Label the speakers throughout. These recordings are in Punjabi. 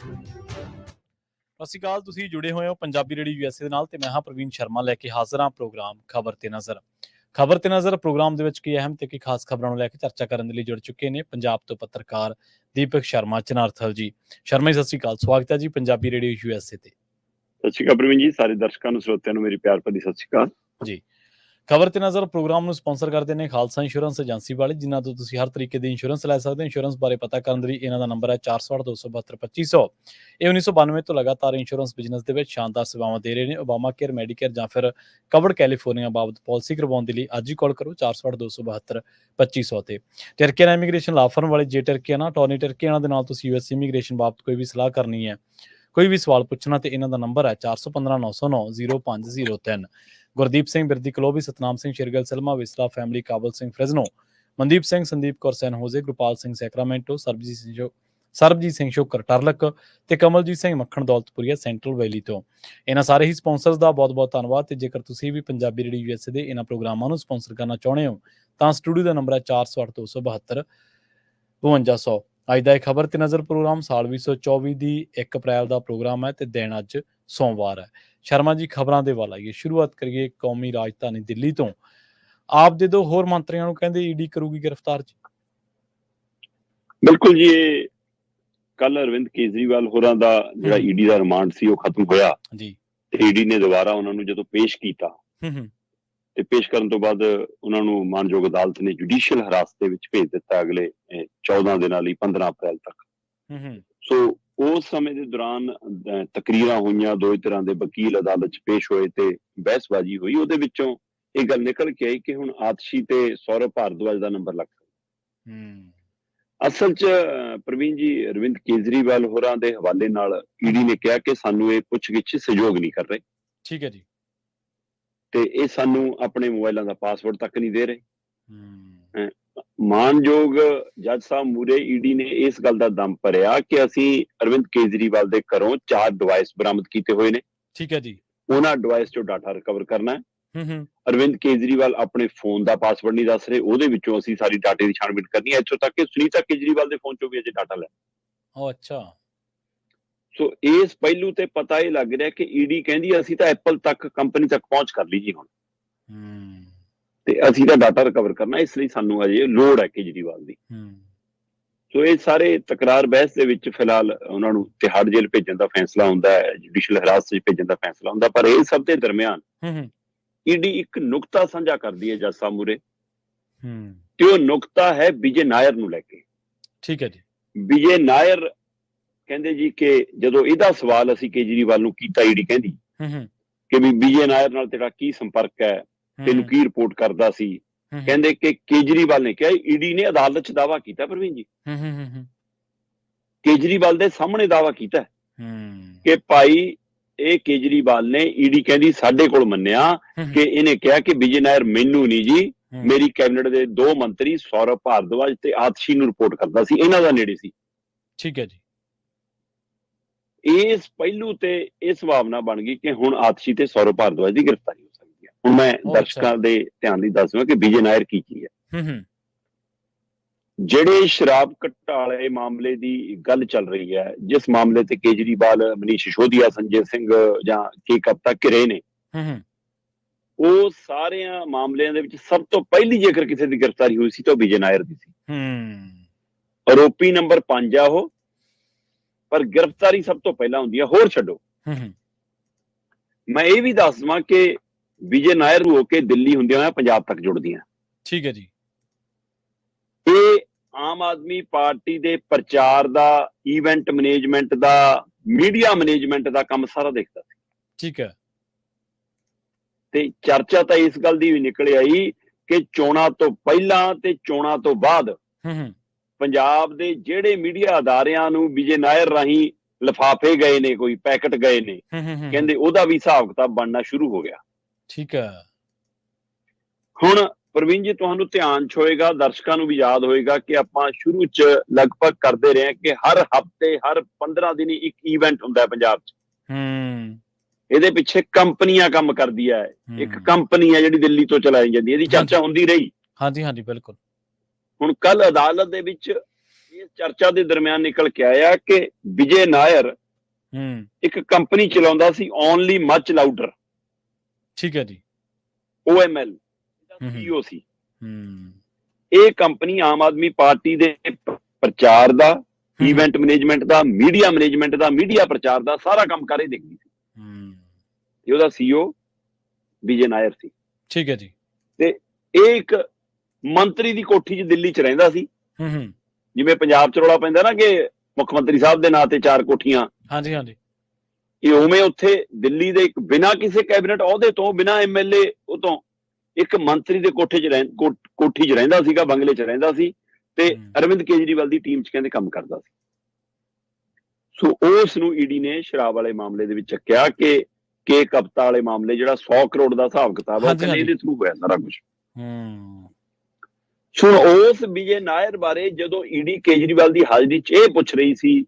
Speaker 1: ਸਤਿ ਸ਼੍ਰੀ ਅਕਾਲ। ਤੁਸੀਂ ਜੁੜੇ ਹੋਏ ਹੋ ਪੰਜਾਬੀ ਰੇਡੀਓ ਯੂਐਸਏ ਦੇ ਨਾਲ ਤੇ ਮੈਂ ਹਾਂ ਪ੍ਰਵੀਨ ਸ਼ਰਮਾ ਲੈ ਕੇ ਹਾਜ਼ਰ ਹਾਂ ਪ੍ਰੋਗਰਾਮ ਖਬਰ ਤੇ ਨਜ਼ਰ। ਖਬਰ ਤੇ ਨਜ਼ਰ ਪ੍ਰੋਗਰਾਮ ਦੇ ਵਿੱਚ ਕੀ ਅਹਿਮ ਤੇ ਕੀ ਖਾਸ ਖਬਰਾਂ ਨੂੰ ਲੈ ਕੇ ਚਰਚਾ ਕਰਨ ਦੇ ਲਈ ਜੁੜ ਚੁੱਕੇ ਨੇ ਪੰਜਾਬ ਤੋਂ ਪੱਤਰਕਾਰ ਦੀਪਕ ਸ਼ਰਮਾ ਚਨਾਰਥਲ ਜੀ। ਸ਼ਰਮਾ ਜੀ ਸਤਿ ਸ਼੍ਰੀ ਅਕਾਲ, ਸਵਾਗਤ ਹੈ ਜੀ ਪੰਜਾਬੀ ਰੇਡੀਓ ਯੂਐਸਏ ਤੇ।
Speaker 2: ਸਤਿ ਸ਼੍ਰੀ ਅਕਾਲ ਪ੍ਰਵੀਨ ਜੀ, ਸਾਰੇ ਦਰਸ਼ਕਾਂ ਨੂੰ ਸਰੋਤਿਆਂ ਨੂੰ ਮੇਰੀ ਪਿਆਰ ਭਰੀ ਸਤਿ ਸ਼੍ਰੀ ਅਕਾਲ
Speaker 1: ਜੀ। ਖਬਰ ਤੇ ਨਜ਼ਰ ਪ੍ਰੋਗਰਾਮ ਨੂੰ ਸਪਾਂਸਰ ਕਰਦੇ ਨੇ ਖਾਲਸਾ ਇੰਸ਼ੋਰੈਂਸ ਏਜੰਸੀ ਵਾਲੇ, ਜਿਨ੍ਹਾਂ ਤੋਂ ਤੁਸੀਂ ਹਰ ਤਰੀਕੇ ਦੀ ਇੰਸ਼ੋਰੈਂਸ ਲੈ ਸਕਦੇ ਹੋ। ਇੰਸ਼ੋਰੈਂਸ ਬਾਰੇ ਪਤਾ ਕਰਨ ਲਈ ਇਹਨਾਂ ਦਾ ਨੰਬਰ ਹੈ 468 272 2500। ਇਹ 1992 ਤੋਂ ਲਗਾਤਾਰ ਇੰਸ਼ੋਰੈਂਸ ਬਿਜ਼ਨਸ ਦੇ ਵਿੱਚ ਸ਼ਾਨਦਾਰ ਸੇਵਾਵਾਂ ਦੇ ਰਹੇ ਨੇ। ਓਬਾਮਾ ਕੇਅਰ, ਮੈਡੀਕੇਅਰ ਜਾਂ ਫਿਰ ਕਵਰਡ ਕੈਲੀਫੋਰਨੀਆ ਬਾਬਤ ਪਾਲਿਸੀ ਕਰਵਾਉਣ ਦੇ ਲਈ ਅੱਜ ਹੀ ਕਾਲ ਕਰੋ 468 272 2500 ਤੇ। ਟਰਕੀਆਨਾ ਇਮੀਗ੍ਰੇਸ਼ਨ ਲਾ ਫਰਮ ਵਾਲੇ ਜੇ ਟਰਕੀਆਨਾ ਟੋਨੀ ਟਰਕੀਆਨਾ ਦੇ ਨਾਲ ਤੁਸੀਂ ਯੂਐਸ ਇਮੀਗ੍ਰੇਸ਼ਨ ਬਾਬਤ ਕੋਈ ਵੀ ਸਲਾਹ ਕਰਨੀ ਹੈ, ਕੋਈ ਵੀ ਸਵਾਲ ਪੁੱਛਣਾ, ਤੇ ਇਹਨਾਂ ਦਾ ਨੰਬਰ ਹੈ 415 909 0503। ਗੁਰਦੀਪ ਸਿੰਘ ਬਿਰਦੀ ਕਲੋਬੀ, ਸਤਨਾਮ ਸਿੰਘ ਸ਼ੇਰਗਿੱਲ ਸਿਲਮਾ ਵਿਸਲਾ ਫੈਮਿਲੀ, ਕਾਬਲ ਸਿੰਘ ਫ੍ਰਿਜ਼ਨੋ, ਮਨਦੀਪ ਸਿੰਘ, ਸੰਦੀਪ ਕੌਰ ਸੈਨ ਹੋਜ਼ੇ, ਗੁਰਪਾਲ ਸਿੰਘ ਸੈਕਰਾਮੈਂਟੋ, ਸਰਬਜੀਤ ਸਿੰਘ ਸ਼ੋਕਰ ਟਰਲਕ ਤੇ ਕਮਲਜੀਤ ਸਿੰਘ ਮੱਖਣ ਦੌਲਤਪੁਰੀਆ ਸੈਂਟਰਲ ਵੈਲੀ ਤੋਂ। ਇਹਨਾਂ ਸਾਰੇ ਹੀ ਸਪਾਂਸਰਸ ਦਾ ਬਹੁਤ ਬਹੁਤ ਧੰਨਵਾਦ। ਤੇ ਜੇਕਰ ਤੁਸੀਂ ਵੀ ਪੰਜਾਬੀ ਰੇਡੀਓ ਯੂਐਸਏ ਦੇ ਇਹਨਾਂ ਪ੍ਰੋਗਰਾਮਾਂ ਨੂੰ ਸਪਾਂਸਰ ਕਰਨਾ ਚਾਹੁੰਦੇ ਹੋ ਤਾਂ ਸਟੂਡੀਓ ਦਾ ਨੰਬਰ ਹੈ 468 272 5200। ਅੱਜ ਦਾ ਇਹ ਖਬਰ ਤੇ ਨਜ਼ਰ ਪ੍ਰੋਗਰਾਮ ਸਾਲ 2024 ਦੀ 1 ਅਪ੍ਰੈਲ ਦਾ ਪ੍ਰੋਗਰਾਮ ਹੈ ਤੇ ਦਿਨ ਅੱਜ ਸੋਮਵਾਰ ਹੈ। ਸ਼ਰਮਾ ਜੀ, ਖਬਰਾਂ ਦੇ ਵੱਲ ਆਈਏ। ਸ਼ੁਰੂਆਤ ਕਰੀਏ ਕੌਮੀ ਰਾਜਧਾਨੀ ਦਿੱਲੀ ਤੋਂ। ਆਪ ਦੇ ਦੋ ਹੋਰ ਮੰਤਰੀਆਂ ਨੂੰ ਕਹਿੰਦੇ ਈਡੀ ਕਰੂਗੀ ਗ੍ਰਿਫਤਾਰ ਜੀ।
Speaker 2: ਬਿਲਕੁਲ ਜੀ, ਇਹ ਕੱਲ ਅਰਵਿੰਦ ਕੇਜਰੀਵਾਲ ਹੋਰਾਂ ਦਾ ਜਿਹੜਾ ਈਡੀ ਦਾ ਰਿਮਾਂਡ ਸੀ ਉਹ ਖਤਮ ਹੋਇਆ
Speaker 1: ਜੀ,
Speaker 2: ਤੇ ਈਡੀ ਨੇ ਦੁਬਾਰਾ ਉਹਨਾਂ ਨੂੰ ਜਦੋਂ ਪੇਸ਼ ਕੀਤਾ ਤੇ ਪੇਸ਼ ਕਰਨ ਤੋਂ ਬਾਅਦ ਉਹਨਾਂ ਨੂੰ ਮਾਨਯੋਗ ਅਦਾਲਤ ਨੇ ਜੁਡੀਸ਼ੀਅਲ ਹਿਰਾਸਤ ਦੇ ਵਿੱਚ ਭੇਜ ਦਿੱਤਾ ਅਗਲੇ 14 ਦਿਨਾਂ ਲਈ, 15 ਅਪ੍ਰੈਲ ਤੱਕ। ਸੋ ਉਸ ਸਮੇਂ ਦੇ ਦੌਰਾਨ ਤਕਰੀਰਾਂ ਹੋਈਆਂ, ਦੋ ਤਰ੍ਹਾਂ ਦੇ ਵਕੀਲ ਅਦਾਲਤ 'ਚ ਪੇਸ਼ ਹੋਏ ਤੇ ਬਹਿਸਬਾਜ਼ੀ ਹੋਈ। ਉਹਦੇ ਵਿੱਚੋਂ ਇਹ ਗੱਲ ਨਿਕਲ ਕੇ ਆਈ ਕਿ ਹੁਣ ਆਤਸ਼ੀ ਤੇ ਸੌਰਵ ਭਾਰਦਵਾਜ ਦਾ ਨੰਬਰ ਲੱਗ ਸਕਦਾ। ਅਸਲ 'ਚ ਪ੍ਰਵੀਨ ਜੀ, ਅਰਵਿੰਦ ਕੇਜਰੀਵਾਲ ਹੋਰਾਂ ਦੇ ਹਵਾਲੇ ਨਾਲ ਈਡੀ ਨੇ ਕਿਹਾ ਕਿ ਸਾਨੂੰ ਇਹ ਪੁੱਛਗਿੱਛ ਸਹਿਯੋਗ ਨਹੀਂ ਕਰ ਰਹੇ।
Speaker 1: ਠੀਕ ਹੈ ਜੀ।
Speaker 2: ਤੇ ਇਹ ਸਾਨੂੰ ਆਪਣੇ ਮੋਬਾਈਲਾਂ ਦਾ ਪਾਸਵਰਡ ਤੱਕ ਨਹੀਂ ਦੇ ਰਹੇ। ਮਾਨਯੋਗ ਜੱਜ ਸਾਹਿਬ ਮੂਰੇ ਈਡੀ ਨੇ ਇਸ ਗੱਲ ਦਾ ਦਮ ਭਰਿਆ ਕਿ ਅਸੀਂ ਅਰਵਿੰਦ ਕੇਜਰੀਵਾਲ ਦੇ ਘਰੋਂ 4 ਡਿਵਾਈਸ ਬਰਾਮਦ ਕੀਤੇ ਹੋਏ ਨੇ।
Speaker 1: ਠੀਕ ਹੈ ਜੀ।
Speaker 2: ਉਹਨਾਂ ਡਿਵਾਈਸ ਚੋਂ ਡਾਟਾ ਰਿਕਵਰ ਕਰਨਾ ਹੈ। ਅਰਵਿੰਦ ਕੇਜਰੀਵਾਲ ਆਪਣੇ ਫੋਨ ਦਾ ਪਾਸਵਰਡ ਨਹੀਂ ਦੱਸ ਰਹੇ, ਉਹਦੇ ਵਿੱਚੋਂ ਅਸੀਂ ਸਾਰੀ ਡਾਟੇ ਦੀ ਛਾਣਬੀਣ ਕਰਨੀ ਹੈ, ਇੱਥੋਂ ਤੱਕ ਕਿ ਸੁਨੀਤਾ ਕੇਜਰੀਵਾਲ ਦੇ ਫੋਨ ਚੋਂ ਵੀ ਅਜੇ ਡਾਟਾ ਲੈ।
Speaker 1: ਅੱਛਾ।
Speaker 2: ਸੋ ਇਸ ਪਹਿਲੂ ਤੇ ਪਤਾ ਇਹ ਲੱਗ ਰਿਹਾ ਕਿ ਈਡੀ ਕਹਿੰਦੀ ਅਸੀਂ ਤਾਂ ਐਪਲ ਤੱਕ, ਕੰਪਨੀ ਤੱਕ ਪਹੁੰਚ ਕਰ ਲਈ ਜੀ ਹੁਣ, ਤੇ ਅਸੀਂ ਤਾਂ ਡਾਟਾ ਰਿਕਵਰ ਕਰਨਾ, ਇਸ ਲਈ ਸਾਨੂੰ ਅਜੇ ਲੋੜ ਹੈ ਕੇਜਰੀਵਾਲ ਦੀ। ਸੋ ਇਹ ਸਾਰੇ ਤਕਰਾਰ ਬਹਿਸ ਦੇ ਵਿੱਚ ਫਿਲਹਾਲ ਉਹਨਾਂ ਨੂੰ ਤਿਹਾੜ ਜੇਲ੍ਹ ਭੇਜਣ ਦਾ ਫੈਸਲਾ ਹੁੰਦਾ ਹੈ, ਜੁਡੀਸ਼ੀਅਲ ਹਿਰਾਸਤ 'ਚ ਭੇਜਣ ਦਾ ਫੈਸਲਾ ਹੁੰਦਾ। ਪਰ ਇਹ ਸਭ ਦੇ ਦਰਮਿਆਨ ਈਡੀ ਇੱਕ ਨੁਕਤਾ ਸਾਂਝਾ ਕਰਦੀ ਹੈ ਜੱਜ ਸਾਹਿਬ ਮੂਰੇ, ਤੇ ਉਹ ਨੁਕਤਾ ਹੈ ਵਿਜੇ ਨਾਇਰ ਨੂੰ ਲੈ ਕੇ।
Speaker 1: ਠੀਕ ਹੈ ਜੀ। ਵਿਜੇ
Speaker 2: ਨਾਇਰ ਕਹਿੰਦੇ ਜੀ ਕਿ ਜਦੋਂ ਇਹਦਾ ਸਵਾਲ ਅਸੀਂ ਕੇਜਰੀਵਾਲ ਨੂੰ ਕੀਤਾ, ਈਡੀ ਕਹਿੰਦੀ ਕਿ ਵੀ ਵਿਜੇ ਨਾਇਰ ਨਾਲ ਤੇਰਾ ਕੀ ਸੰਪਰਕ ਹੈ, ਤੈਨੂੰ ਕੀ ਰਿਪੋਰਟ ਕਰਦਾ ਸੀ। ਕਹਿੰਦੇ ਕਿ ਕੇਜਰੀਵਾਲ ਨੇ ਕਿਹਾ, ਈਡੀ ਨੇ ਅਦਾਲਤ 'ਚ ਦਾਅਵਾ ਕੀਤਾ ਪ੍ਰਵੀਨ ਜੀ, ਕੇਜਰੀਵਾਲ ਦੇ ਸਾਹਮਣੇ ਦਾਅਵਾ ਕੀਤਾ ਕਿ ਭਾਈ ਇਹ ਕੇਜਰੀਵਾਲ ਨੇ, ਈਡੀ ਕਹਿੰਦੀ ਸਾਡੇ ਕੋਲ ਮੰਨਿਆ ਕਿ ਇਹਨੇ ਕਿਹਾ ਕਿ ਵਿਜੇ ਨਾਇਰ ਮੈਨੂੰ ਨਹੀਂ ਜੀ, ਮੇਰੀ ਕੈਬਨਿਟ ਦੇ 2 ਮੰਤਰੀ ਸੌਰਵ ਭਾਰਦਵਾਜ ਤੇ ਆਤਸ਼ੀ ਨੂੰ ਰਿਪੋਰਟ ਕਰਦਾ ਸੀ, ਇਹਨਾਂ ਦਾ ਨੇੜੇ ਸੀ।
Speaker 1: ਠੀਕ ਹੈ ਜੀ।
Speaker 2: ਇਸ ਪਹਿਲੂ ਤੇ ਇਹ ਸੰਭਾਵਨਾ ਬਣ ਗਈ ਕਿ ਹੁਣ ਆਤਸ਼ੀ ਤੇ ਸੌਰਵ ਭਾਰਦਵਾਜ ਦੀ ਗ੍ਰਿਫਤਾਰੀ ਹੋ ਸਕਦੀ ਹੈ। ਹੁਣ ਮੈਂ ਦਰਸ਼ਕਾਂ ਦੇ ਧਿਆਨ ਲਈ ਦੱਸ ਦਵਾਂ ਕਿ ਵਿਜੇ ਨਾਇਰ ਕੀ ਹੈ। ਜਿਹੜੇ ਸ਼ਰਾਬ ਘੁਟਾਲੇ ਮਾਮਲੇ ਦੀ ਗੱਲ ਚੱਲ ਰਹੀ ਹੈ, ਜਿਸ ਮਾਮਲੇ ਤੇ ਕੇਜਰੀਵਾਲ, ਮਨੀਸ਼ ਸਿਸੋਦੀਆ, ਸੰਜੇ ਸਿੰਘ ਜਾਂ ਕੇ ਕਪਤਾ ਘਿਰੇ ਨੇ, ਉਹ ਸਾਰਿਆਂ ਮਾਮਲਿਆਂ ਦੇ ਵਿੱਚ ਸਭ ਤੋਂ ਪਹਿਲੀ ਜੇਕਰ ਕਿਸੇ ਦੀ ਗ੍ਰਿਫਤਾਰੀ ਹੋਈ ਸੀ ਤਾਂ ਵਿਜੇ ਨਾਇਰ ਦੀ ਸੀ। ਆਰੋਪੀ ਨੰਬਰ 5 ਆ ਉਹ, ਪਰ ਗ੍ਰਿਫਤਾਰੀ ਸਭ ਤੋਂ ਪਹਿਲਾਂ ਹੁੰਦੀ ਹੈ। ਹੋਰ ਛੱਡੋ, ਮੈਂ ਇਹ ਵੀ ਦੱਸ ਦਵਾਂ ਕਿ ਵਿਜੇ ਨਾਇਰ ਹੋ ਕੇ ਦਿੱਲੀ ਹੁੰਦਿਆਂ ਹੋਇਆ ਪੰਜਾਬ ਤੱਕ ਜੁੜਦੀਆਂ। ਠੀਕ ਹੈ ਜੀ। ਇਹ ਆਮ ਆਦਮੀ ਪਾਰਟੀ ਦੇ ਪ੍ਰਚਾਰ ਦਾ, ਇਵੈਂਟ ਮੈਨੇਜਮੈਂਟ ਦਾ, ਮੀਡੀਆ ਮੈਨੇਜਮੈਂਟ ਦਾ ਕੰਮ ਸਾਰਾ ਦੇਖਦਾ ਸੀ। ਠੀਕ ਹੈ। ਤੇ ਚਰਚਾ ਤਾਂ ਇਸ ਗੱਲ ਦੀ ਵੀ ਨਿਕਲ ਆਈ ਕਿ ਚੋਣਾਂ ਤੋਂ ਪਹਿਲਾਂ ਤੇ ਚੋਣਾਂ ਤੋਂ ਬਾਅਦ ਪੰਜਾਬ ਦੇ ਜਿਹੜੇ ਮੀਡੀਆ ਅਦਾਰਿਆਂ ਨੂੰ ਵਿਜੇ ਨਾਇਰ ਰਾਹੀਂ ਲਿਫਾਫੇ ਗਏ ਨੇ, ਕੋਈ ਪੈਕਟ ਗਏ ਨੇ, ਕਹਿੰਦੇ ਉਹਦਾ ਵੀ ਹਿਸਾਬ ਕਿਤਾਬ ਬਣਨਾ ਸ਼ੁਰੂ ਹੋ ਗਿਆ। ਠੀਕ ਹੈ। ਹੁਣ ਪ੍ਰਵੀਨ ਜੀ, ਤੁਹਾਨੂੰ ਧਿਆਨ 'ਚ ਹੋਏਗਾ, ਦਰਸ਼ਕਾਂ ਨੂੰ ਵੀ ਯਾਦ ਹੋਏਗਾ ਕਿ ਆਪਾਂ ਸ਼ੁਰੂ 'ਚ ਲਗਭਗ ਕਰਦੇ ਰਹੇ ਕਿ ਹਰ ਹਫ਼ਤੇ, ਹਰ 15 ਦਿਨ ਇੱਕ ਈਵੈਂਟ ਹੁੰਦਾ ਪੰਜਾਬ 'ਚ। ਇਹਦੇ ਪਿੱਛੇ ਕੰਪਨੀਆਂ ਕੰਮ ਕਰਦੀਆਂ ਹੈ। ਇੱਕ ਕੰਪਨੀ ਹੈ ਜਿਹੜੀ ਦਿੱਲੀ ਤੋਂ ਚਲਾਈ ਜਾਂਦੀ ਹੈ, ਇਹਦੀ ਚਰਚਾ ਹੁੰਦੀ ਰਹੀ। ਹਾਂਜੀ, ਬਿਲਕੁਲ। ਹੁਣ ਕੱਲ ਅਦਾਲਤ ਦੇ ਵਿੱਚ ਇਸ ਚਰਚਾ ਦੇ ਦਰਮਿਆਨ ਨਿਕਲ ਕੇ ਆਇਆ ਕਿ ਵਿਜੇ ਨਾਇਰ ਇੱਕ ਕੰਪਨੀ ਚਲਾਉਂਦਾ ਸੀ ਓਨਲੀ ਮਚ ਲਾਊਡਰ।
Speaker 1: ਠੀਕ ਹੈ ਜੀ।
Speaker 2: OML CEO ਸੀ। ਇਹ ਕੰਪਨੀ ਆਮ ਆਦਮੀ ਪਾਰਟੀ ਦੇ ਪ੍ਰਚਾਰ ਦਾ, ਇਵੈਂਟ ਮੈਨੇਜਮੈਂਟ ਦਾ, ਮੀਡੀਆ ਮੈਨੇਜਮੈਂਟ ਦਾ, ਮੀਡੀਆ ਪ੍ਰਚਾਰ ਦਾ ਸਾਰਾ ਕੰਮ ਕਰ ਹੀ ਦੇਖਦੀ ਸੀ। ਤੇ ਉਹਦਾ CEO ਵਿਜੇ ਨਾਇਰ ਸੀ।
Speaker 1: ਠੀਕ ਹੈ ਜੀ।
Speaker 2: ਤੇ ਇਹ ਇੱਕ ਮੰਤਰੀ ਦੀ ਕੋਠੀ 'ਚ ਦਿੱਲੀ 'ਚ ਰਹਿੰਦਾ ਸੀ। ਜਿਵੇਂ ਪੰਜਾਬ 'ਚ ਰੌਲਾ ਪੈਂਦਾ ਨਾ ਕਿ ਮੁੱਖ ਮੰਤਰੀ ਸਾਹਿਬ ਦੇ ਨਾਂ ਤੇ 4 ਕੋਠੀਆਂ,
Speaker 1: ਹਾਂਜੀ ਹਾਂਜੀ,
Speaker 2: ਇਹ ਉਵੇਂ ਉੱਥੇ ਦਿੱਲੀ ਦੇ ਇੱਕ ਬਿਨਾਂ ਕਿਸੇ ਕੈਬਨਿਟ ਅਹੁਦੇ ਤੋਂ, ਬਿਨਾਂ MLA ਉਹ ਤੋਂ ਇੱਕ ਮੰਤਰੀ ਦੇ ਕੋਠੀ 'ਚ ਰਹਿੰਦਾ ਸੀਗਾ, ਬੰਗਲੇ 'ਚ ਰਹਿੰਦਾ ਸੀ ਤੇ ਅਰਵਿੰਦ ਕੇਜਰੀਵਾਲ ਦੀ ਟੀਮ 'ਚ ਕਹਿੰਦੇ ਕੰਮ ਕਰਦਾ ਸੀ। ਸੋ ਉਸ ਨੂੰ ED ਨੇ ਸ਼ਰਾਬ ਵਾਲੇ ਮਾਮਲੇ ਦੇ ਵਿੱਚ ਚੱਕਿਆ ਕਿ ਕੇਕ ਹਫਤਾ ਵਾਲੇ ਮਾਮਲੇ, ਜਿਹੜਾ 100 ਕਰੋੜ ਦਾ ਹਿਸਾਬ ਕਿਤਾਬ ਹੈ, ਕਹਿੰਦੇ ਇਹਦੇ ਥਰੂ ਹੋਇਆ ਸਾਰਾ ਕੁਝ। ਸੋ ਉਸ ਵਿਜੇ ਨਾਇਰ ਬਾਰੇ ਜਦੋਂ ED ਕੇਜਰੀਵਾਲ ਦੀ ਹਾਜ਼ਰੀ 'ਚ ਇਹ ਪੁੱਛ ਰਹੀ ਸੀ,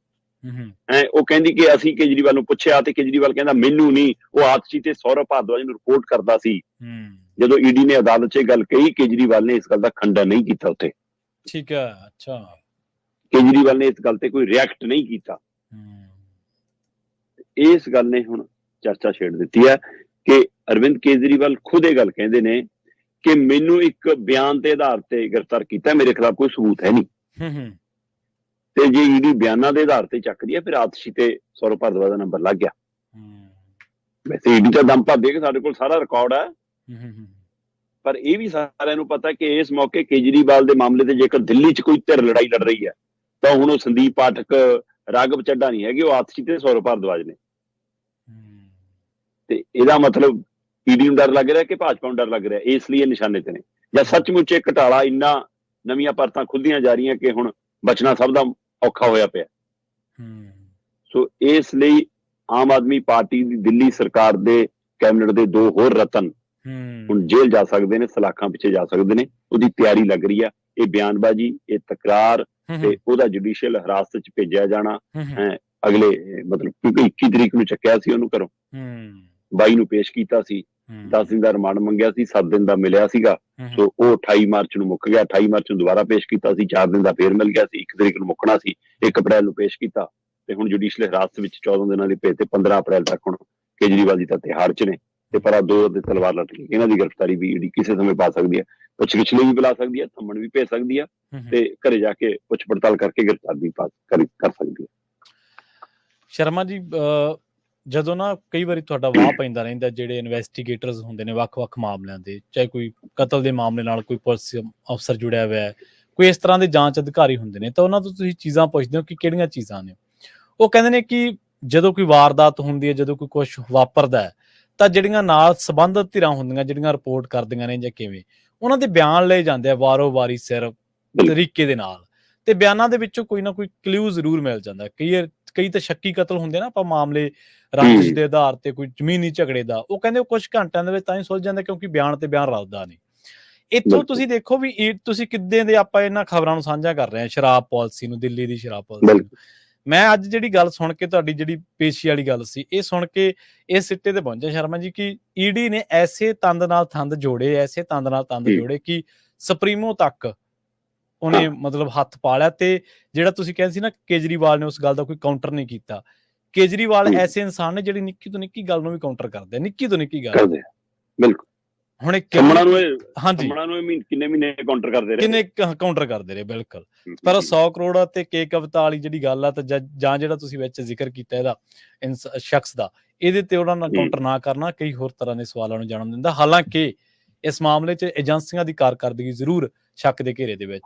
Speaker 2: ਉਹ ਕਹਿੰਦੀ ਕਿ ਅਸੀਂ ਕੇਜਰੀਵਾਲ ਨੂੰ ਪੁੱਛਿਆ ਤੇ ਕੇਜਰੀਵਾਲ ਕਹਿੰਦਾ ਮੈਨੂੰ ਨਹੀਂ, ਉਹ ਆਤਸ਼ੀ ਤੇ ਸੌਰਵ ਭਾਰਦਵਾਜ ਨੂੰ ਰਿਪੋਰਟ ਕਰਦਾ ਸੀ। ਜਦੋਂ ED ਨੇ ਅਦਾਲਤ 'ਚ ਇਹ ਗੱਲ ਕਹੀ, ਕੇਜਰੀਵਾਲ ਨੇ ਇਸ ਗੱਲ ਦਾ ਖੰਡਨ ਨਹੀਂ ਕੀਤਾ ਉੱਥੇ।
Speaker 1: ਠੀਕ ਹੈ, ਅੱਛਾ।
Speaker 2: ਕੇਜਰੀਵਾਲ ਨੇ ਇਸ ਗੱਲ ਤੇ ਕੋਈ ਰਿਐਕਟ ਨਹੀਂ ਕੀਤਾ। ਇਸ ਗੱਲ ਨੇ ਹੁਣ ਚਰਚਾ ਛੇੜ ਦਿੱਤੀ ਹੈ ਕਿ ਅਰਵਿੰਦ ਕੇਜਰੀਵਾਲ ਖੁਦ ਇਹ ਗੱਲ ਕਹਿੰਦੇ ਨੇ ਕਿ ਮੈਨੂੰ ਇੱਕ ਬਿਆਨ ਦੇ ਆਧਾਰ ਤੇ ਗ੍ਰਿਫਤਾਰ ਕੀਤਾ, ਮੇਰੇ ਖਿਲਾਫ ਕੋਈ ਸਬੂਤ ਹੈ ਨਹੀਂ। ਤੇ ਜੇ ED ਬਿਆਨਾਂ ਦੇ ਆਧਾਰ ਤੇ ਚੱਕਦੀ ਹੈ, ਫਿਰ ਆਤਸ਼ੀ ਤੇ ਸੌਰਵ ਭਾਰਦਵਾਜ ਦਾ ਨੰਬਰ ਲੱਗ ਗਿਆ। ਵੈਸੇ ED ਦਾ ਦਮ ਭਰ ਦੇ, ਸਾਡੇ ਕੋਲ ਸਾਰਾ ਰਿਕਾਰਡ ਹੈ। ਪਰ ਇਹ ਵੀ ਸਾਰਿਆਂ ਨੂੰ ਪਤਾ ਕਿ ਇਸ ਮੌਕੇ ਕੇਜਰੀਵਾਲ ਦੇ ਮਾਮਲੇ ਤੇ ਜੇਕਰ ਦਿੱਲੀ 'ਚ ਕੋਈ ਧਿਰ ਲੜਾਈ ਲੜ ਰਹੀ ਹੈ ਤਾਂ ਹੁਣ ਉਹ ਸੰਦੀਪ ਪਾਠਕ, ਰਾਘਵ ਚੱਡਾ ਨਹੀਂ ਹੈਗੇ, ਉਹ ਆਤਸ਼ੀ ਤੇ ਸੌਰਵ ਭਾਰਦਵਾਜ ਨੇ। ਤੇ ਇਹਦਾ ਮਤਲਬ ED ਨੂੰ ਡਰ ਲੱਗ ਰਿਹਾ ਕਿ ਭਾਜਪਾ ਨੂੰ ਡਰ ਲੱਗ ਰਿਹਾ, ਇਸ ਲਈ ਇਹ ਨਿਸ਼ਾਨੇ ਤੇ ਨੇ। ਜਾਂ ਸੱਚਮੁੱਚ ਇਹ ਘਟਾਲਾ ਇੰਨਾ, ਨਵੀਆਂ ਪਰਤਾਂ ਖੁੱਲਦੀਆਂ ਜਾ ਰਹੀਆਂ ਕਿ ਹੁਣ ਬਚਣਾ ਸਭ ਦਾ ਔਖਾ ਹੋਇਆ ਪਿਆ। ਸੋ ਇਸ ਲਈ ਆਮ ਆਦਮੀ ਪਾਰਟੀ ਦੀ ਦਿੱਲੀ ਸਰਕਾਰ ਦੇ ਕੈਬਨਿਟ ਦੇ 2 ਹੋਰ ਰਤਨ ਹੁਣ ਜੇਲ੍ਹ ਜਾ ਸਕਦੇ ਨੇ, ਸਲਾਖਾਂ ਪਿੱਛੇ ਜਾ ਸਕਦੇ ਨੇ। ਉਹਦੀ ਤਿਆਰੀ ਲੱਗ ਰਹੀ ਆ। ਇਹ ਬਿਆਨਬਾਜ਼ੀ, ਇਹ ਤਕਰਾਰ ਤੇ ਉਹਦਾ ਜੁਡੀਸ਼ੀਅਲ ਹਿਰਾਸਤ 'ਚ ਭੇਜਿਆ ਜਾਣਾ ਅਗਲੇ, ਮਤਲਬ ਕਿਉਂਕਿ 21 ਤਰੀਕ ਨੂੰ ਚੱਕਿਆ ਸੀ ਉਹਨੂੰ ਘਰੋਂ, 22 ਨੂੰ ਪੇਸ਼ ਕੀਤਾ ਸੀ, 10 ਦਿਨ ਦਾ ਰਿਮਾਂਡ ਮੰਗਿਆ ਸੀ, 7 ਦਿਨ ਦਾ ਮਿਲਿਆ ਸੀਗਾ। ਸੋ ਉਹ 28 ਮਾਰਚ ਨੂੰ ਮੁੱਕ ਗਿਆ। 28 ਮਾਰਚ ਨੂੰ ਦੁਬਾਰਾ ਪੇਸ਼ ਕੀਤਾ ਸੀ, 4 ਦਿਨ ਦਾ ਫੇਰ ਮਿਲ ਗਿਆ ਸੀ, 1 ਤਰੀਕ ਨੂੰ ਮੁੱਕਣਾ ਸੀ, 1 ਅਪ੍ਰੈਲ ਨੂੰ ਪੇਸ਼ ਕੀਤਾ ਤੇ ਹੁਣ ਜੁਡੀਸ਼ੀਅਲ ਹਿਰਾਸਤ ਵਿੱਚ 14 ਦਿਨਾਂ ਦੀ ਭੇਜ ਤੇ 15 ਅਪ੍ਰੈਲ ਤੱਕ ਹੁਣ ਕੇਜਰੀਵਾਲ ਜੀ ਤਾਂ ਤਿਹਾੜ 'ਚ ਨੇ। ਤੇ ਪਰ 2 ਦੇ ਤਲਵਾਰ ਲਟਕੀ, ਇਹਨਾਂ ਦੀ ਗ੍ਰਿਫਤਾਰੀ ਵੀ ED ਕਿਸੇ ਸਮੇਂ ਪਾ ਸਕਦੀ ਹੈ, ਪੁੱਛਗਿੱਛ ਲਈ ਵੀ ਬੁਲਾ ਸਕਦੀ ਹੈ, ਥੰਮਣ ਵੀ ਭੇਜ ਸਕਦੀ ਹੈ ਤੇ ਘਰੇ ਜਾ ਕੇ ਪੁੱਛ ਪੜਤਾਲ ਕਰਕੇ ਗ੍ਰਿਫਤਾਰ ਵੀ ਕਰ ਸਕਦੀ ਹੈ।
Speaker 1: ਸ਼ਰਮਾ ਜੀ, ਜਦੋਂ ਨਾ ਕਈ ਵਾਰੀ ਤੁਹਾਡਾ ਵਾਹ ਪੈਂਦਾ ਰਹਿੰਦਾ, ਜਿਹੜੇ ਇਨਵੈਸਟੀਗੇਟਰਸ ਹੁੰਦੇ ਨੇ ਵੱਖ-ਵੱਖ ਮਾਮਲਿਆਂ ਦੇ, ਚਾਹੇ ਕੋਈ ਕਤਲ ਦੇ ਮਾਮਲੇ ਨਾਲ ਕੋਈ ਪੁਲਿਸ ਅਫਸਰ ਜੁੜਿਆ ਹੋਇਆ ਹੈ, ਕੋਈ ਇਸ ਤਰ੍ਹਾਂ ਦੇ ਜਾਂਚ ਅਧਿਕਾਰੀ ਹੁੰਦੇ ਨੇ, ਤਾਂ ਉਹਨਾਂ ਤੋਂ ਤੁਸੀਂ ਚੀਜ਼ਾਂ ਪੁੱਛਦੇ ਹੋ ਕਿ ਕਿਹੜੀਆਂ ਚੀਜ਼ਾਂ ਨੇ। ਉਹ ਕਹਿੰਦੇ ਨੇ ਕਿ ਜਦੋਂ ਕੋਈ ਵਾਰਦਾਤ ਹੁੰਦੀ ਹੈ, ਜਦੋਂ ਕੋਈ ਕੁਛ ਵਾਪਰਦਾ ਹੈ, ਤਾਂ ਜਿਹੜੀਆਂ ਨਾਲ ਸੰਬੰਧਿਤ ਧਿਰਾਂ ਹੁੰਦੀਆਂ, ਜਿਹੜੀਆਂ ਰਿਪੋਰਟ ਕਰਦੀਆਂ ਨੇ ਜਾਂ ਕਿਵੇਂ, ਉਹਨਾਂ ਦੇ ਬਿਆਨ ਲਏ ਜਾਂਦੇ ਆ ਵਾਰੋ ਵਾਰੀ ਸਿਰ ਤਰੀਕੇ ਦੇ ਨਾਲ, ਤੇ ਬਿਆਨਾਂ ਦੇ ਵਿੱਚੋਂ ਕੋਈ ਨਾ ਕੋਈ ਕਲਿਊ ਜ਼ਰੂਰ ਮਿਲ ਜਾਂਦਾ। ਕਈ ਤਾਂ ਸ਼ੱਕੀ ਕਤਲ ਹੁੰਦੇ ਨਾ, ਆਪਾਂ ਮਾਮਲੇ ਰੰਜਿਸ਼ ਦੇ ਆਧਾਰ ਤੇ, ਕੋਈ ਜ਼ਮੀਨੀ ਝਗੜੇ ਦਾ, ਉਹ ਕਹਿੰਦੇ ਉਹ ਕੁਝ ਘੰਟਿਆਂ ਦੇ ਵਿੱਚ ਤਾਂ ਹੀ ਸੁਲਝ ਜਾਂਦਾ ਕਿਉਂਕਿ ਬਿਆਨ ਤੇ ਬਿਆਨ ਰਲਦਾ ਨਹੀਂ। ਇੱਥੋਂ ਤੁਸੀਂ ਦੇਖੋ ਵੀ ਤੁਸੀਂ ਕਿੱਦਾਂ ਦੇ, ਆਪਾਂ ਇਹਨਾਂ ਖਬਰਾਂ ਨੂੰ ਸਾਂਝਾ ਕਰ ਰਹੇ ਹਾਂ, ਸ਼ਰਾਬ ਪਾਲਿਸੀ ਨੂੰ, ਦਿੱਲੀ ਦੀ ਸ਼ਰਾਬ ਪਾਲਿਸੀ ਨੂੰ। ਮੈਂ ਅੱਜ ਜਿਹੜੀ ਗੱਲ ਸੁਣ ਕੇ, ਤੁਹਾਡੀ ਜਿਹੜੀ ਪੇਸ਼ੀ ਵਾਲੀ ਗੱਲ ਸੀ, ਇਹ ਸੁਣ ਕੇ ਇਸ ਸਿੱਟੇ ਤੇ ਪਹੁੰਚਿਆ ਸ਼ਰਮਾ ਜੀ ਕਿ ED ਨੇ ਐਸੇ ਤੰਦ ਨਾਲ ਤੰਦ ਜੋੜੇ, ਐਸੇ ਤੰਦ ਨਾਲ ਤੰਦ ਜੋੜੇ ਕਿ ਸੁਪਰੀਮੋ ਤੱਕ ਉਹਨੇ ਮਤਲਬ ਹੱਥ ਪਾ ਲਿਆ। ਤੇ ਜਿਹੜਾ ਤੁਸੀਂ ਕਹਿੰਦੇ ਸੀ ਨਾ ਕੇਜਰੀਵਾਲ ਨੇ ਉਸ ਗੱਲ ਦਾ ਕੋਈ ਕਾਊਂਟਰ ਨਹੀਂ ਕੀਤਾ, ਕੇਜਰੀਵਾਲ ਐਸੇ ਇਨਸਾਨ ਨੇ ਜਿਹੜੀ ਨਿੱਕੀ ਤੋਂ ਨਿੱਕੀ ਗੱਲ ਨੂੰ ਵੀ ਕਾਊਂਟਰ ਕਰਦੇ, ਨਿੱਕੀ ਤੋਂ ਨਿੱਕੀ ਗੱਲ।
Speaker 2: ਬਿਲਕੁਲ।
Speaker 1: ਹੁਣ
Speaker 2: ਕਿੰਨੇ ਮਹੀਨੇ ਕਾਊਂਟਰ ਕਰਦੇ ਰਹੇ,
Speaker 1: ਕਿੰਨੇ ਕਾਊਂਟਰ ਕਰਦੇ ਰਹੇ, ਬਿਲਕੁਲ। ਪਰ 100 ਕਰੋੜ ਤੇ ਕੇਕ ਹਫਤਾ ਵਾਲੀ ਜਿਹੜੀ ਗੱਲ ਆ, ਤਾਂ ਜਾਂ ਜਿਹੜਾ ਤੁਸੀਂ ਵਿੱਚ ਜ਼ਿਕਰ ਕੀਤਾ ਇਹਦਾ ਸ਼ਖਸ ਦਾ, ਇਹਦੇ ਤੇ ਉਹਨਾਂ ਨਾਲ ਕਾਊਂਟਰ ਨਾ ਕਰਨਾ ਕਈ ਹੋਰ ਤਰ੍ਹਾਂ ਦੇ ਸਵਾਲਾਂ ਨੂੰ ਜਨਮ ਦਿੰਦਾ। ਹਾਲਾਂਕਿ ਇਸ ਮਾਮਲੇ 'ਚ ਏਜੰਸੀਆਂ ਦੀ ਕਾਰਕਰਦਗੀ ਜ਼ਰੂਰ ਸ਼ੱਕ ਦੇ ਘੇਰੇ ਦੇ ਵਿੱਚ,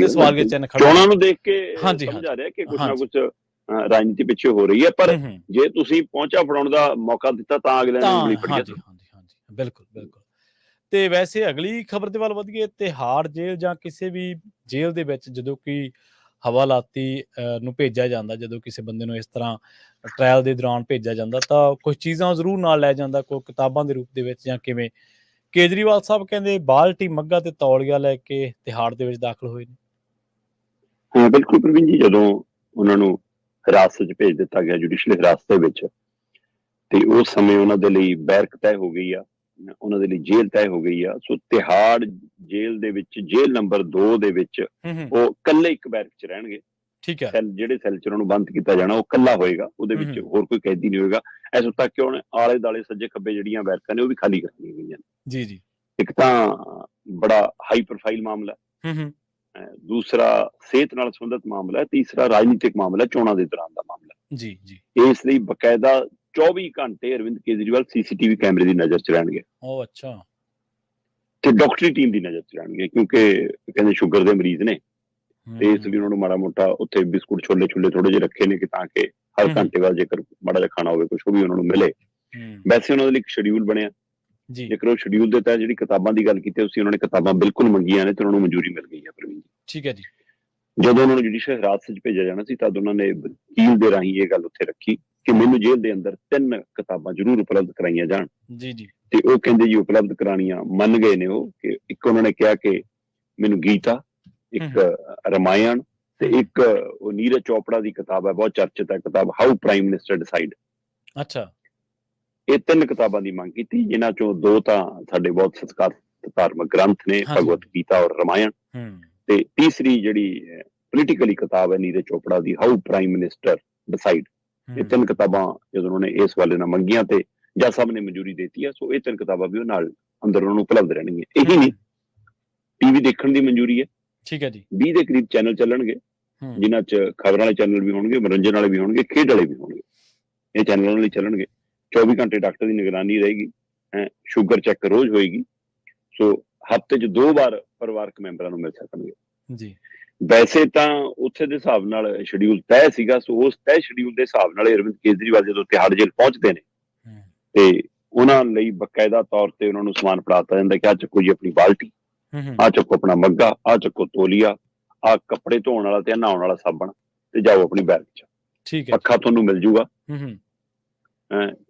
Speaker 1: ਸਵਾਲ ਦੇ ਚਿੰਨ੍ਹ ਖੜੇ।
Speaker 2: ਚੋਣਾਂ ਨੂੰ ਦੇਖ ਕੇ ਸਮਝ ਆ ਰਿਹਾ ਕਿ ਕੁਛ ਨਾ ਕੁਛ ਰਾਜਨੀਤੀ ਪਿੱਛੇ ਹੋ ਰਹੀ ਹੈ, ਪਰ ਜੇ ਤੁਸੀਂ ਪਹੁੰਚਾ ਫੜਾਉਣ ਦਾ ਮੌਕਾ ਦਿੱਤਾ ਤਾਂ ਅਗਲੇ ਨੇ ਉਂਗਲੀ ਫੜੀ।
Speaker 1: ਹਾਂਜੀ, ਬਿਲਕੁਲ ਬਿਲਕੁਲ। ਤੇ ਵੈਸੇ ਅਗਲੀ ਖਬਰ ਦੇ ਵੱਲ ਵਧੀਏ। ਤਿਹਾੜ ਜੇਲ੍ਹ ਜਾਂ ਕਿਸੇ ਵੀ ਜੇਲ੍ਹ ਦੇ ਵਿੱਚ ਜਦੋਂ ਕਿ ਹਵਾਲਾਤੀ ਨੂੰ ਭੇਜਿਆ ਜਾਂਦਾ, ਜਦੋਂ ਕਿਸੇ ਬੰਦੇ ਨੂੰ ਇਸ ਤਰ੍ਹਾਂ ਟ੍ਰਾਇਲ ਦੇ ਦੌਰਾਨ ਭੇਜਿਆ ਜਾਂਦਾ, ਤਾਂ ਕੁਝ ਚੀਜ਼ਾਂ ਜ਼ਰੂਰ ਨਾਲ ਲੈ ਜਾਂਦਾ, ਕੋਈ ਕਿਤਾਬਾਂ ਦੇ ਰੂਪ ਦੇ ਵਿੱਚ ਜਾਂ ਕਿਵੇਂ। ਕੇਜਰੀਵਾਲ ਸਾਹਿਬ ਕਹਿੰਦੇ ਬਾਲਟੀ, ਮੱਗਾ ਤੇ ਤੌਲੀਆ ਲੈ ਕੇ ਤਿਹਾੜ ਦੇ ਵਿੱਚ ਦਾਖਲ ਹੋਏ ਨੇ।
Speaker 2: ਹਾਂ ਬਿਲਕੁਲ ਪ੍ਰਵੀਨ ਜੀ, ਜਦੋਂ ਉਹਨਾਂ ਨੂੰ ਹਿਰਾਸਤ 'ਚ ਭੇਜ ਦਿੱਤਾ ਗਿਆ, ਜੁਡੀਸ਼ੀਅਲ ਹਿਰਾਸਤ ਦੇ ਵਿੱਚ, ਤੇ ਉਸ ਸਮੇਂ ਉਹਨਾਂ ਦੇ ਲਈ ਬੈਰਕ ਤੈਅ ਹੋ ਗਈ ਆ। ਉਹਨਾਂ ਦੇ ਲਈ ਜੇਲ੍ਹ ਤੈਅ ਹੋ ਗਈ ਆ। ਸੋ ਤਿਹਾੜ ਜੇਲ੍ਹ ਦੇ ਵਿੱਚ, ਜੇਲ੍ਹ ਨੰਬਰ 2 ਦੇ ਵਿੱਚ ਉਹ ਇਕੱਲੇ ਇੱਕ ਬੈਰਕ 'ਚ ਰਹਿਣਗੇ।
Speaker 1: ਠੀਕ ਹੈ।
Speaker 2: ਜਿਹੜੇ ਸੈੱਲ 'ਚ ਉਹਨਾਂ ਨੂੰ ਬੰਦ ਕੀਤਾ ਜਾਣਾ ਉਹ ਇਕੱਲਾ ਹੋਏਗਾ, ਉਹਦੇ ਵਿੱਚ ਹੋਰ ਕੋਈ ਕੈਦੀ ਨਹੀਂ ਹੋਏਗਾ। ਇੱਥੋਂ ਤੱਕ ਕਿ ਹੁਣ ਆਲੇ ਦੁਆਲੇ ਸੱਜੇ ਖੱਬੇ ਜਿਹੜੀਆਂ ਬੈਰਕਾਂ ਨੇ ਉਹ ਵੀ ਖਾਲੀ ਕਰਨੀਆਂ ਗਈਆਂ ਨੇ।
Speaker 1: ਜੀ ਜੀ।
Speaker 2: ਇੱਕ ਤਾਂ ਬੜਾ ਹਾਈ ਪ੍ਰੋਫਾਈਲ ਮਾਮਲਾ, ਦੂਸਰਾ ਸਿਹਤ ਨਾਲ ਸੰਬੰਧਿਤ ਮਾਮਲਾ, ਤੀਸਰਾ ਰਾਜਨੀਤਿਕ ਮਾਮਲਾ, ਚੋਣਾਂ ਦੇ ਦੌਰਾਨ ਦਾ ਮਾਮਲਾ।
Speaker 1: ਜੀ ਜੀ।
Speaker 2: ਇਸ ਲਈ ਬਕਾਇਦਾ 24 ਘੰਟੇ ਅਰਵਿੰਦ ਕੇਜਰੀਵਾਲ CCTV ਕੈਮਰੇ ਦੀ ਨਜ਼ਰ 'ਚ ਰਹਿਣਗੇ।
Speaker 1: ਉਹ ਅੱਛਾ।
Speaker 2: ਤੇ ਡਾਕਟਰੀ ਟੀਮ ਦੀ ਨਜ਼ਰ 'ਚ ਰਹਿਣਗੇ, ਕਿਉਂਕਿ ਕਹਿੰਦੇ ਸ਼ੂਗਰ ਦੇ ਮਰੀਜ਼ ਨੇ ਤੇ ਇਸ ਲਈ ਉਹਨਾਂ ਨੂੰ ਮਾੜਾ ਮੋਟਾ ਉੱਥੇ ਬਿਸਕੁਟ ਛੋਲੇ ਥੋੜੇ ਜਿਹੇ ਰੱਖੇ ਨੇ ਕਿ ਤਾਂ ਕਿ ਹਰ ਘੰਟੇ ਬਾਅਦ ਜੇਕਰ ਮਾੜਾ ਜਿਹਾ ਖਾਣਾ ਹੋਵੇ ਕੁਛ ਉਹ ਵੀ ਉਹਨਾਂ ਨੂੰ ਮਿਲੇ। ਵੈਸੇ ਉਹਨਾਂ ਦੇ ਲਈ ਇੱਕ ਸ਼ਡਿਊਲ ਬਣਿਆ, ਜੇਕਰ ਉਹ ਸ਼ਡਿਊਲ ਦੇ ਤਹਿਤ ਜਿਹੜੀ ਕਿਤਾਬਾਂ ਦੀ ਗੱਲ ਕੀਤੀ ਤੁਸੀਂ, ਉਹਨਾਂ ਨੇ ਕਿਤਾਬਾਂ ਬਿਲਕੁਲ ਮੰਗੀਆਂ ਨੇ ਤੇ ਉਹਨਾਂ ਨੂੰ ਮਨਜ਼ੂਰੀ ਮਿਲ ਗਈ ਹੈ। ਪ੍ਰਵੀਨ ਜੀ, ਠੀਕ ਹੈ ਜੀ। ਜਦੋਂ ਉਹਨਾਂ ਨੂੰ ਜੁਡੀਸ਼ੀਅਲ ਹਿਰਾਸਤ 'ਚ ਭੇਜਿਆ ਜਾਣਾ ਸੀ ਤਦ ਉਹਨਾਂ ਨੇ ਵਕੀਲ ਦੇ ਰਾਹੀਂ ਇਹ ਗੱਲ ਉੱਥੇ ਰੱਖੀ ਕਿ ਮੈਨੂੰ ਜੇਲ੍ਹ ਦੇ ਅੰਦਰ 3 ਕਿਤਾਬਾਂ ਜ਼ਰੂਰ ਉਪਲਬਧ ਕਰਾਈਆਂ ਜਾਣ। ਜੀ ਜੀ। ਤੇ ਉਹ ਕਹਿੰਦੇ ਜੀ ਉਪਲਬਧ ਕਰਾਉਣੀਆਂ ਮੰਨ ਗਏ ਨੇ ਉਹ, ਕਿ ਇੱਕ ਉਹਨਾਂ ਨੇ ਕਿਹਾ ਕਿ ਮੈਨੂੰ ਗੀਤਾ, ਇੱਕ ਰਾਮਾਇਣ ਤੇ ਇੱਕ ਉਹ ਨੀਰਜ ਚੋਪੜਾ ਦੀ ਕਿਤਾਬ ਹੈ, ਬਹੁਤ ਚਰਚਿਤ ਹੈ ਕਿਤਾਬ, ਹਾਊ ਪ੍ਰਾਈਮ ਮਿਨਿਸਟਰ ਡਿਸਾਈਡ। ਅੱਛਾ। ਇਹ 3 ਕਿਤਾਬਾਂ ਦੀ ਮੰਗ ਕੀਤੀ, ਜਿਨ੍ਹਾਂ ਚੋਂ 2 ਤਾਂ ਸਾਡੇ ਬਹੁਤ ਸਤਿਕਾਰਤ ਧਾਰਮਿਕ ਗ੍ਰੰਥ ਨੇ, ਭਗਵਤ ਗੀਤਾ ਔਰ ਰਾਮਾਇਣ, ਤੇ ਤੀਸਰੀ ਜਿਹੜੀ ਪੋਲੀਟੀਕਲੀ ਕਿਤਾਬ ਹੈ ਨੀਰਜ ਚੋਪੜਾ ਦੀ, ਹਾਊ ਪ੍ਰਾਈਮ ਮਿਨਿਸਟਰ ਡਿਸਾਈਡ। ਇਹ 3 ਕਿਤਾਬਾਂ ਜਦੋਂ ਉਹਨਾਂ ਨੇ ਇਸ ਵਾਲੇ ਨਾਲ ਮੰਗੀਆਂ ਤੇ ਜੱਜ ਸਾਹਿਬ ਨੇ ਮਨਜ਼ੂਰੀ ਦਿੱਤੀ ਹੈ। ਸੋ ਇਹ 3 ਕਿਤਾਬਾਂ ਵੀ ਉਹ ਨਾਲ ਅੰਦਰ ਉਹਨਾਂ ਨੂੰ ਉਪਲਬਧ ਰਹਿਣਗੀਆਂ। ਇਹੀ ਨਹੀਂ, ਟੀਵੀ ਦੇਖਣ ਦੀ ਮਨਜ਼ੂਰੀ ਹੈ। ਠੀਕ ਹੈ ਜੀ। 20 ਦੇ ਕਰੀਬ ਚੈਨਲ ਚੱਲਣਗੇ, ਜਿਨ੍ਹਾਂ 'ਚ ਖਬਰਾਂ ਵਾਲੇ ਚੈਨਲ ਵੀ ਹੋਣਗੇ, ਮਨੋਰੰਜਨ ਵਾਲੇ ਵੀ ਹੋਣਗੇ, ਖੇਡ ਵਾਲੇ ਵੀ ਹੋਣਗੇ। ਇਹ ਚੈਨਲ ਉਹਨਾਂ ਲਈ ਚੱਲਣਗੇ। 24 ਘੰਟੇ ਡਾਕਟਰ ਦੀ ਨਿਗਰਾਨੀ ਰਹੇਗੀ, ਸ਼ੂਗਰ ਚੈੱਕ ਰੋਜ਼ ਹੋਏਗੀ। ਸੋ ਹਫ਼ਤੇ 'ਚ 2 ਵਾਰ ਪਰਿਵਾਰਕ ਮੈਂਬਰਾਂ ਨੂੰ ਮਿਲ ਸਕਣਗੇ ਜੀ। ਵੈਸੇ ਤਾਂ ਉੱਥੇ ਦੇ ਹਿਸਾਬ ਨਾਲ ਸ਼ਡਿਊਲ ਤੈਅ ਸੀਗਾ। ਸੋ ਉਸ ਤੈਅ ਸ਼ਡਿਊਲ ਦੇ ਹਿਸਾਬ ਨਾਲ ਅਰਵਿੰਦ ਕੇਜਰੀਵਾਲ ਜਦੋਂ ਤਿਹਾੜ ਜੇਲ੍ਹ ਪਹੁੰਚਦੇ ਨੇ ਤੇ ਉਹਨਾਂ ਲਈ ਬਕਾਇਦਾ ਤੌਰ ਤੇ ਉਹਨਾਂ ਨੂੰ ਸਮਾਨ ਫੜਾਤਾ ਜਾਂਦਾ ਕਿ ਆਹ ਚੱਕੋ ਜੀ ਆਪਣੀ ਬਾਲਟੀ, ਆਹ ਚੱਕੋ ਆਪਣਾ ਮੱਗਾ, ਆਹ ਚੱਕੋ ਤੋਲੀਆ, ਆਹ ਕੱਪੜੇ ਧੋਣ ਵਾਲਾ ਤੇ ਨਹਾਉਣ ਵਾਲਾ ਸਾਬਣ, ਤੇ ਜਾਓ ਆਪਣੀ ਬੈਰਕ 'ਚ। ਠੀਕ ਹੈ। ਪੱਖਾ ਤੁਹਾਨੂੰ ਮਿਲ ਜੂਗਾ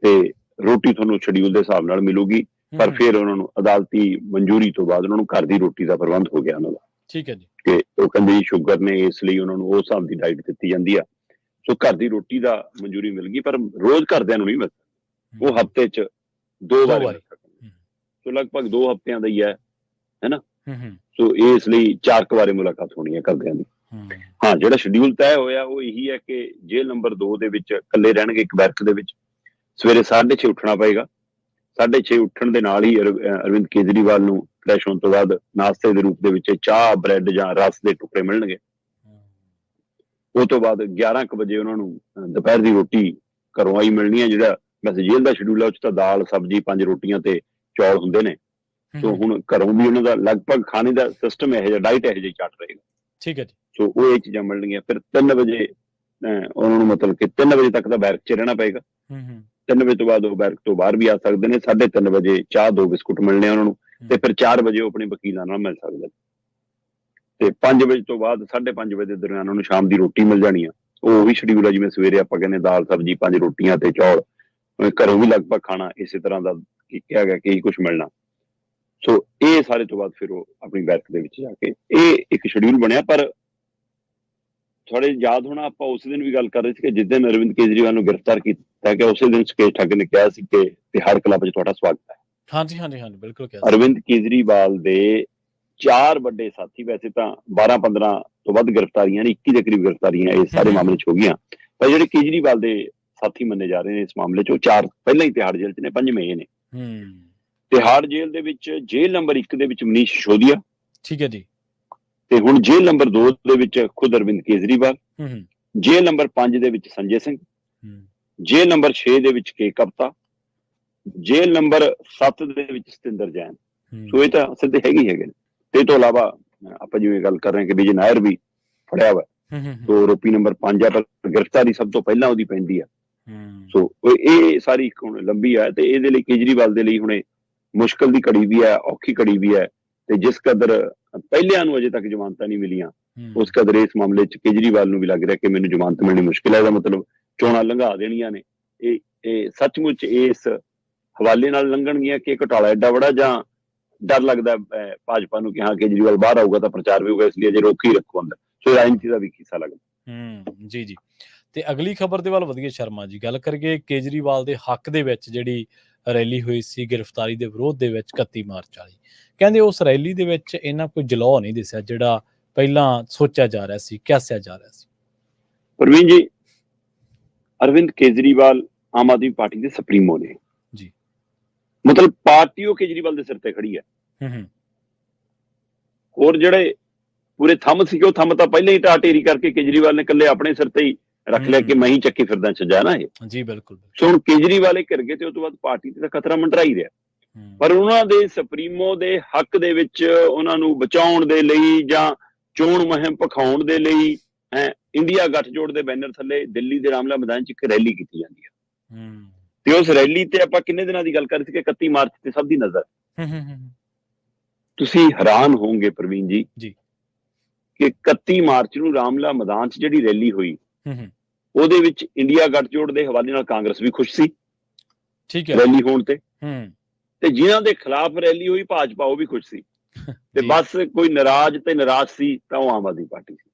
Speaker 2: ਤੇ ਰੋਟੀ ਤੁਹਾਨੂੰ ਸ਼ਡਿਊਲ ਦੇ ਹਿਸਾਬ ਨਾਲ ਮਿਲੂਗੀ, ਪਰ ਫਿਰ ਉਹਨਾਂ ਨੂੰ ਅਦਾਲਤੀ ਮਨਜ਼ੂਰੀ ਤੋਂ ਬਾਅਦ ਉਹਨਾਂ ਨੂੰ ਘਰ ਦੀ ਰੋਟੀ ਦਾ ਪ੍ਰਬੰਧ ਹੋ ਗਿਆ ਉਹਨਾਂ ਦਾ। ਠੀਕ ਹੈ ਜੀ। ਕਿ ਉਹ ਕਹਿੰਦੇ ਜੀ ਸ਼ੂਗਰ ਨੇ, ਇਸ ਲਈ ਉਹਨਾਂ ਨੂੰ ਉਸ ਹਿਸਾਬ ਦੀ ਡਾਈਟ ਦਿੱਤੀ ਜਾਂਦੀ ਆ। ਸੋ ਘਰ ਦੀ ਰੋਟੀ ਦਾ ਮਨਜ਼ੂਰੀ ਮਿਲ ਗਈ, ਪਰ ਰੋਜ਼ ਘਰਦਿਆਂ ਨੂੰ ਨਹੀਂ ਮਿਲ ਸਕਦੀ, ਉਹ ਹਫ਼ਤੇ 'ਚ 2 ਵਾਰ ਮਿਲ ਸਕਦੀ। ਸੋ ਲਗਭਗ 2 ਹਫ਼ਤਿਆਂ ਦਾ ਹੀ ਹੈ ਨਾ। ਸੋ ਇਸ ਲਈ 4 ਵਾਰੇ ਮੁਲਾਕਾਤ ਹੋਣੀ ਹੈ ਘਰਦਿਆਂ ਦੀ। ਹਾਂ, ਜਿਹੜਾ ਸ਼ਡਿਊਲ ਤੈਅ ਹੋਇਆ ਉਹ ਇਹੀ ਹੈ ਕਿ ਜੇਲ੍ਹ ਨੰਬਰ 2 ਦੇ ਵਿੱਚ ਇਕੱਲੇ ਰਹਿਣਗੇ ਇੱਕ ਬੈਰਕ ਦੇ ਵਿੱਚ। ਸਵੇਰੇ 6:30 ਉੱਠਣਾ ਪਏਗਾ। 6:30 ਉੱਠਣ ਦੇ ਨਾਲ ਹੀ ਅਰਵਿੰਦ ਕੇਜਰੀਵਾਲ ਨੂੰ ਫਰੈਸ਼ ਹੋਣ ਤੋਂ ਬਾਅਦ ਨਾਸ਼ਤੇ ਦੇ ਰੂਪ ਦੇ ਵਿੱਚ ਚਾਹ, ਬ੍ਰੈਡ ਜਾਂ ਰਸ ਦੇ ਟੁਕੜੇ ਮਿਲਣਗੇ। ਉਹ ਤੋਂ ਬਾਅਦ 11 ਕੁ ਵਜੇ ਉਹਨਾਂ ਨੂੰ ਦੁਪਹਿਰ ਦੀ ਰੋਟੀ ਘਰੋਂ ਆਈ ਮਿਲਣੀ ਹੈ। ਜਿਹੜਾ ਵੈਸੇ ਜੇਲ੍ਹ ਦਾ ਸ਼ਡਿਊਲ ਹੈ ਉਹ 'ਚ ਤਾਂ ਦਾਲ, ਸਬਜ਼ੀ, 5 ਰੋਟੀਆਂ ਤੇ ਚੌਲ ਹੁੰਦੇ ਨੇ। ਸੋ ਹੁਣ ਘਰੋਂ ਵੀ ਉਹਨਾਂ ਦਾ ਲਗਭਗ ਖਾਣੇ ਦਾ ਸਿਸਟਮ ਇਹੋ ਜਿਹਾ, ਡਾਈਟ ਇਹੋ ਜਿਹੀ ਚੱਲ ਰਹੇਗਾ। ਠੀਕ ਹੈ ਜੀ। ਸੋ ਉਹ ਇਹ ਚੀਜ਼ਾਂ ਮਿਲਣਗੀਆਂ। ਫਿਰ 3 ਵਜੇ ਉਹਨਾਂ ਨੂੰ ਮਤਲਬ ਕਿ 3 ਵਜੇ ਤੱਕ ਤਾਂ ਬੈਰਕ 'ਚ ਰਹਿਣਾ ਪਏਗਾ। 3 ਵਜੇ ਤੋਂ ਬਾਅਦ ਉਹ ਬੈਰਕ ਤੋਂ ਬਾਹਰ ਵੀ ਆ ਸਕਦੇ ਨੇ। 3:30 ਵਜੇ ਚਾਹ, 2 ਬਿਸਕੁਟ ਮਿਲਣੇ ਉਹਨਾਂ ਨੂੰ, ਤੇ ਫਿਰ 4 ਵਜੇ ਉਹ ਆਪਣੇ ਵਕੀਲਾਂ ਨਾਲ ਮਿਲ ਸਕਦੇ ਨੇ। ਤੇ 5 ਵਜੇ ਤੋਂ ਬਾਅਦ 5:30 ਵਜੇ ਦੇ ਦਰਮਿਆਨ ਉਹਨੂੰ ਸ਼ਾਮ ਦੀ ਰੋਟੀ ਮਿਲ ਜਾਣੀ ਆ। ਉਹ ਵੀ ਸ਼ਡਿਊਲ ਆ, ਜਿਵੇਂ ਸਵੇਰੇ ਆਪਾਂ ਕਹਿੰਦੇ ਦਾਲ, ਸਬਜ਼ੀ, 5 ਰੋਟੀਆਂ ਤੇ ਚੌਲ। ਘਰੋਂ ਵੀ ਲਗਭਗ ਖਾਣਾ ਇਸੇ ਤਰ੍ਹਾਂ ਦਾ ਕਿਹਾ ਗਿਆ ਕਿ ਇਹੀ ਕੁਛ ਮਿਲਣਾ। ਸੋ ਇਹ ਸਾਰੇ ਤੋਂ ਬਾਅਦ ਫਿਰ ਉਹ ਆਪਣੀ ਬੈਰਕ ਦੇ ਵਿੱਚ ਜਾ ਕੇ, ਇਹ ਇੱਕ ਸ਼ਡਿਊਲ ਬਣਿਆ। ਪਰ ਥੋੜੇ ਯਾਦ ਹੋਣਾ, ਆਪਾਂ ਉਸ ਦਿਨ ਵੀ ਗੱਲ ਕਰ ਰਹੇ ਸੀ ਕਿ ਜਿਸ ਦਿਨ ਅਰਵਿੰਦ ਕੇਜਰੀਵਾਲ ਨੂੰ ਗ੍ਰਿਫਤਾਰ ਕੀਤਾ ਗਿਆ, ਉਸੇ ਦਿਨ ਸੁਖੇਸ਼ ਠੱਗ ਨੇ ਕਿਹਾ ਸੀ ਕਿ ਤਿਹਾੜ ਕਲੱਬ 'ਚ ਤੁਹਾਡਾ ਸਵਾਗਤ ਹੈ। ਹਾਂਜੀ ਹਾਂਜੀ ਹਾਂਜੀ, ਬਿਲਕੁਲ ਕਿਹਾ। ਅਰਵਿੰਦ ਕੇਜਰੀਵਾਲ ਦੇ 4 ਵੱਡੇ ਸਾਥੀ, ਵੈਸੇ ਤਾਂ 12-15 ਤੋਂ ਵੱਧ ਗ੍ਰਿਫਤਾਰੀਆਂ ਨੇ, 21 ਦੇ ਕਰੀਬ ਗ੍ਰਿਫਤਾਰੀਆਂ ਇਸ ਸਾਰੇ ਮਾਮਲੇ 'ਚ ਹੋ ਗਈਆਂ। ਪਰ ਜਿਹੜੇ ਕੇਜਰੀਵਾਲ ਦੇ ਸਾਥੀ ਮੰਨੇ ਜਾ ਰਹੇ ਨੇ ਇਸ ਮਾਮਲੇ 'ਚ, ਉਹ 4 ਪਹਿਲਾਂ ਹੀ ਤਿਹਾੜ ਜੇਲ੍ਹ 'ਚ ਨੇ, 5ਵੇਂ ਇਹ ਨੇ। ਤਿਹਾੜ ਜੇਲ੍ਹ ਦੇ ਵਿੱਚ ਜੇਲ੍ਹ ਨੰਬਰ 1 ਦੇ ਵਿੱਚ ਮਨੀਸ਼ ਸਿਸੋਦੀਆ। ਠੀਕ ਹੈ ਜੀ। ਤੇ ਹੁਣ ਜੇਲ੍ਹ ਨੰਬਰ 2 ਦੇ ਵਿੱਚ ਖੁਦ ਅਰਵਿੰਦ ਕੇਜਰੀਵਾਲ। ਜੇਲ੍ਹ ਨੰਬਰ 5 ਦੇ ਵਿੱਚ ਸੰਜੇ ਸਿੰਘ। ਜੇਲ੍ਹ ਨੰਬਰ 6 ਦੇ ਵਿੱਚ ਕੇ ਕਪਤਾ। ਜੇਲ੍ਹ ਨੰਬਰ 7 ਦੇ ਵਿੱਚ ਸਤਿੰਦਰ ਜੈਨ। ਸੋ ਇਹ ਤਾਂ ਸਿੱਧੇ ਹੈਗੇ ਹੀ ਹੈਗੇ ਨੇ। ਤੇ ਇਹ ਤੋਂ ਇਲਾਵਾ ਆਪਾਂ ਜਿਵੇਂ ਗੱਲ ਕਰ ਰਹੇ ਹਾਂ ਕਿ ਵਿਜੇ ਨਾਇਰ ਵੀ ਫੜਿਆ ਵਾ, ਸੋ ਆਰੋਪੀ ਨੰਬਰ 5 ਆ, ਪਰ ਗ੍ਰਿਫਤਾਰੀ ਸਭ ਤੋਂ ਪਹਿਲਾਂ ਉਹਦੀ ਪੈਂਦੀ ਆ। ਸੋ ਇਹ ਸਾਰੀ ਹੁਣ ਲੰਬੀ ਆ, ਤੇ ਇਹਦੇ ਲਈ ਕੇਜਰੀਵਾਲ ਦੇ ਲਈ ਹੁਣੇ ਮੁਸ਼ਕਲ ਦੀ ਘੜੀ ਵੀ ਹੈ, ਔਖੀ ਘੜੀ ਵੀ ਹੈ। ਤੇ ਜਿਸ ਕਦਰ ਪਹਿਲਿਆਂ ਨੂੰ ਅਜੇ ਤੱਕ ਜ਼ਮਾਨਤਾਂ ਨਹੀਂ ਮਿਲੀਆਂ, ਉਸ ਕਦਰ ਇਸ ਮਾਮਲੇ 'ਚ ਕੇਜਰੀਵਾਲ ਨੂੰ ਵੀ ਲੱਗ ਰਿਹਾ ਕਿ ਮੈਨੂੰ ਜ਼ਮਾਨਤ ਮਿਲਣੀ ਮੁਸ਼ਕਿਲ ਹੈ। ਇਹਦਾ ਮਤਲਬ ਚੋਣਾਂ ਲੰਘਾ ਦੇਣੀਆਂ ਨੇ। ਇਹ ਸੱਚਮੁੱਚ ਇਸ ਹਵਾਲੇ ਨਾਲ ਲੰਘਣਗੀਆਂ ਕਿ ਘੁਟਾਲਾ ਐਡਾ ਬੜਾ, ਜਾਂ ਡਰ ਲੱਗਦਾ ਭਾਜਪਾ ਨੂੰ ਕਿ ਹਾਂ ਕੇਜਰੀਵਾਲ ਬਾਹਰ ਆਊਗਾ ਤਾਂ ਪ੍ਰਚਾਰ ਵੀ ਹੋਊਗਾ, ਇਸ ਲਈ ਅਜੇ ਰੋਕੀ ਰੱਖੋ ਅੰਦਰ। ਸੋ ਰਾਜਨੀਤੀ ਦਾ ਵੀ ਹਿੱਸਾ ਲੱਗਦਾ। ਜੀ ਜੀ। ਤੇ ਅਗਲੀ ਖਬਰ ਦੇ ਵੱਲ ਵਧੀਏ ਸ਼ਰਮਾ ਜੀ, ਗੱਲ ਕਰੀਏ ਕੇਜਰੀਵਾਲ ਦੇ ਹੱਕ ਦੇ ਵਿੱਚ ਜਿਹੜੀ
Speaker 1: ਰੈਲੀ ਹੋਈ ਸੀ ਗ੍ਰਿਫਤਾਰੀ ਦੇ ਵਿਰੋਧ ਦੇ ਵਿੱਚ 31 ਮਾਰਚ ਵਾਲੀ। ਕਹਿੰਦੇ ਉਸ ਰੈਲੀ ਦੇ ਵਿੱਚ ਇਹਨਾਂ ਕੋਈ ਜਲੌ ਨਹੀਂ ਦਿਸਿਆ ਜਿਹੜਾ ਪਹਿਲਾਂ ਸੋਚਿਆ ਜਾ ਰਿਹਾ ਸੀ, ਕਿਆਸਿਆ ਜਾ ਰਿਹਾ ਸੀ।
Speaker 2: ਪ੍ਰਵੀਨ ਜੀ, ਅਰਵਿੰਦ ਕੇਜਰੀਵਾਲ ਆਮ ਆਦਮੀ ਪਾਰਟੀ ਦੇ ਸੁਪਰੀਮੋ ਨੇ
Speaker 1: ਜੀ,
Speaker 2: ਮਤਲਬ ਪਾਰਟੀ ਉਹ ਕੇਜਰੀਵਾਲ ਦੇ ਸਿਰ ਤੇ ਖੜੀ ਹੈ। ਹੋਰ ਜਿਹੜੇ ਪੂਰੇ ਥੰਮ ਸੀਗੇ ਉਹ ਥੰਮ ਤਾਂ ਪਹਿਲਾਂ ਹੀ ਢਾਟੇਰੀ ਕਰਕੇ ਕੇਜਰੀਵਾਲ ਨੇ ਇਕੱਲੇ ਆਪਣੇ ਸਿਰ ਤੇ ਹੀ ਰੱਖ ਲਿਆ ਕਿ ਮੈਂ ਹੀ ਚੱਕੀ ਫਿਰਦਾ ਸਜਾ ਨਾ ਇਹ
Speaker 1: ਜੀ। ਬਿਲਕੁਲ।
Speaker 2: ਸੋ ਹੁਣ ਕੇਜਰੀਵਾਲ ਇਹ ਕਰ ਗਏ ਤੇ ਉਸ ਤੋਂ ਬਾਅਦ ਪਾਰਟੀ ਤੇ ਤਾਂ ਖਤਰਾ ਮੰਡਰਾ ਹੀ ਰਿਹਾ, ਪਰ ਉਹਨਾਂ ਦੇ ਸੁਪਰੀਮੋ ਦੇ ਹੱਕ ਦੇ ਵਿੱਚ ਉਹਨਾਂ ਨੂੰ ਬਚਾਉਣ ਦੇ ਲਈ ਜਾਂ ਚੋਣ ਮੁਹਿੰਮ ਭਖਾਉਣ ਦੇ ਲਈ ਇੰਡੀਆ ਗੱਠਜੋੜ ਦੇ ਬੈਨਰ ਥੱਲੇ ਦਿੱਲੀ ਦੇ ਰਾਮਲੀਲਾ ਮੈਦਾਨ 'ਚ ਇੱਕ ਰੈਲੀ ਕੀਤੀ ਜਾਂਦੀ ਹੈ। ਤੇ ਉਸ ਰੈਲੀ ਤੇ ਆਪਾਂ ਕਿੰਨੇ ਦਿਨਾਂ ਦੀ ਗੱਲ ਕਰ ਰਹੇ ਸੀ ਕਿ 31 ਮਾਰਚ ਤੇ ਸਭ ਦੀ ਨਜ਼ਰ। ਤੁਸੀਂ ਹੈਰਾਨ ਹੋਵੋਗੇ ਪ੍ਰਵੀਨ ਜੀ ਕਿ 31 ਮਾਰਚ ਨੂੰ ਰਾਮਲੀਲਾ ਮੈਦਾਨ 'ਚ ਜਿਹੜੀ ਰੈਲੀ ਹੋਈ ਉਹਦੇ ਵਿੱਚ ਇੰਡੀਆ ਗੱਠਜੋੜ ਦੇ ਹਵਾਲੇ ਨਾਲ ਕਾਂਗਰਸ ਵੀ ਖੁਸ਼ ਸੀ, ਠੀਕ ਹੈ, ਰੈਲੀ ਹੋਣ ਤੇ ਜਿਨ੍ਹਾਂ ਦੇ ਖਿਲਾਫ ਰੈਲੀ ਹੋਈ ਭਾਜਪਾ ਉਹ ਵੀ ਖੁਸ਼ ਸੀ, ਤੇ ਬਸ ਕੋਈ ਨਾਰਾਜ਼ ਤੇ ਨਿਰਾਸ਼ ਸੀ ਤਾਂ ਉਹ ਆਮ ਆਦਮੀ ਪਾਰਟੀ ਸੀ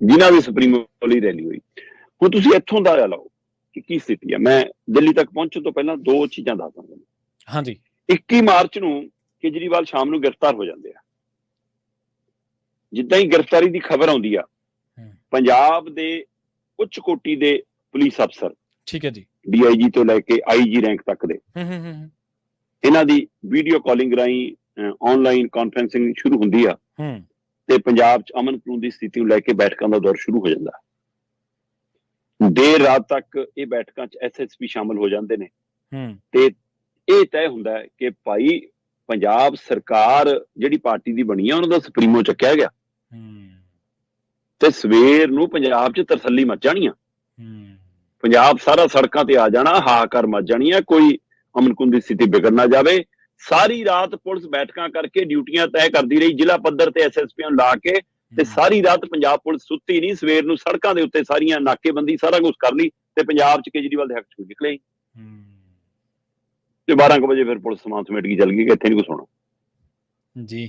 Speaker 2: ਜਿਨ੍ਹਾਂ ਦੀ ਸੁਪਰੀਮੋ ਲਈ ਰੈਲੀ ਹੋਈ। ਹੁਣ ਤੁਸੀਂ ਇੱਥੋਂ ਦਾ ਲਾਓ ਕਿ ਕੀ ਸਥਿਤੀ ਹੈ। ਮੈਂ ਦਿੱਲੀ ਤੱਕ ਪਹੁੰਚਣ ਤੋਂ ਪਹਿਲਾਂ ਦੋ ਚੀਜ਼ਾਂ ਦੱਸ ਦਾਂਗਾ। ਹਾਂਜੀ, 21 ਮਾਰਚ ਨੂੰ ਕੇਜਰੀਵਾਲ ਸ਼ਾਮ ਨੂੰ ਗ੍ਰਿਫਤਾਰ ਹੋ ਜਾਂਦੇ ਆ। ਜਿੱਦਾਂ ਹੀ ਗ੍ਰਿਫਤਾਰੀ ਦੀ ਖਬਰ ਆਉਂਦੀ ਆ, ਪੰਜਾਬ ਦੇ ਉੱਚ ਕੋਟੀ ਦੇ ਪੁਲਿਸ ਅਫਸਰ, ਠੀਕ ਹੈ ਜੀ, DIG ਤੋਂ ਲੈ ਕੇ IG ਰੈਂਕ ਤੱਕ ਦੇ, ਇਹਨਾਂ ਦੀ ਵੀਡੀਓ ਕਾਲਿੰਗ ਰਾਹੀਂ ਆਨਲਾਈਨ ਕਾਨਫਰੰਸਿੰਗ ਸ਼ੁਰੂ ਹੁੰਦੀ ਆ ਤੇ ਪੰਜਾਬ 'ਚ ਅਮਨ ਕਾਨੂੰਨ ਦੀ ਸਥਿਤੀ ਨੂੰ ਲੈ ਕੇ ਬੈਠਕਾਂ ਦਾ ਦੌਰ ਸ਼ੁਰੂ ਹੋ ਜਾਂਦਾ। ਦੇਰ ਰਾਤ ਤੱਕ ਇਹ ਬੈਠਕਾਂ 'ਚ SSP ਸ਼ਾਮਲ ਹੋ ਜਾਂਦੇ ਨੇ ਤੇ ਇਹ ਤੈਅ ਹੁੰਦਾ ਹੈ ਕਿ ਭਾਈ ਪੰਜਾਬ ਸਰਕਾਰ ਜਿਹੜੀ ਪਾਰਟੀ ਦੀ ਬਣੀ ਆ ਉਹਨਾਂ ਦਾ ਸੁਪਰੀਮੋ ਚੱਕਿਆ ਗਿਆ ਤੇ ਸਵੇਰ ਨੂੰ ਪੰਜਾਬ 'ਚ ਤਰਸੱਲੀ ਮਚ ਜਾਣੀ ਆ, ਪੰਜਾਬ ਸਾਰਾ ਸੜਕਾਂ ਤੇ ਆ ਜਾਣਾ, ਹਾਹਾਕਾਰ ਮਚ ਜਾਣੀ ਆ, ਕੋਈ ਅਮਨ ਕਾਨੂੰਨ ਦੀ ਸਥਿਤੀ ਵਿਗੜ ਨਾ ਜਾਵੇ। ਸਾਰੀ ਰਾਤ ਪੁਲਿਸ ਬੈਠਕਾਂ ਕਰਕੇ ਡਿਊਟੀਆਂ ਤੈਅ ਕਰਦੀ ਰਹੀ ਜ਼ਿਲ੍ਹਾ ਪੱਧਰ ਤੇ SSPਆਂ ਨੂੰ ਲਾ ਕੇ, ਤੇ ਸਾਰੀ ਰਾਤ ਪੰਜਾਬ ਪੁਲਿਸ ਸੁੱਤੀ ਨਹੀਂ। ਸਵੇਰ ਨੂੰ ਸੜਕਾਂ ਦੇ ਉੱਤੇ ਸਾਰੀਆਂ ਨਾਕੇਬੰਦੀ ਸਾਰਾ ਕੁਝ ਕਰ ਲਈ ਤੇ ਪੰਜਾਬ 'ਚ ਕੇਜਰੀਵਾਲ ਦੇ ਹੱਕ 'ਚ ਨਿਕਲੇ ਤੇ 12 ਵਜੇ ਫਿਰ ਪੁਲਿਸ ਸਮਾਨ ਸਮੇਟ ਕੇ ਚੱਲ ਗਈ ਕਿ ਇੱਥੇ ਨਹੀਂ ਕੁਛ ਹੋਣਾ ਜੀ।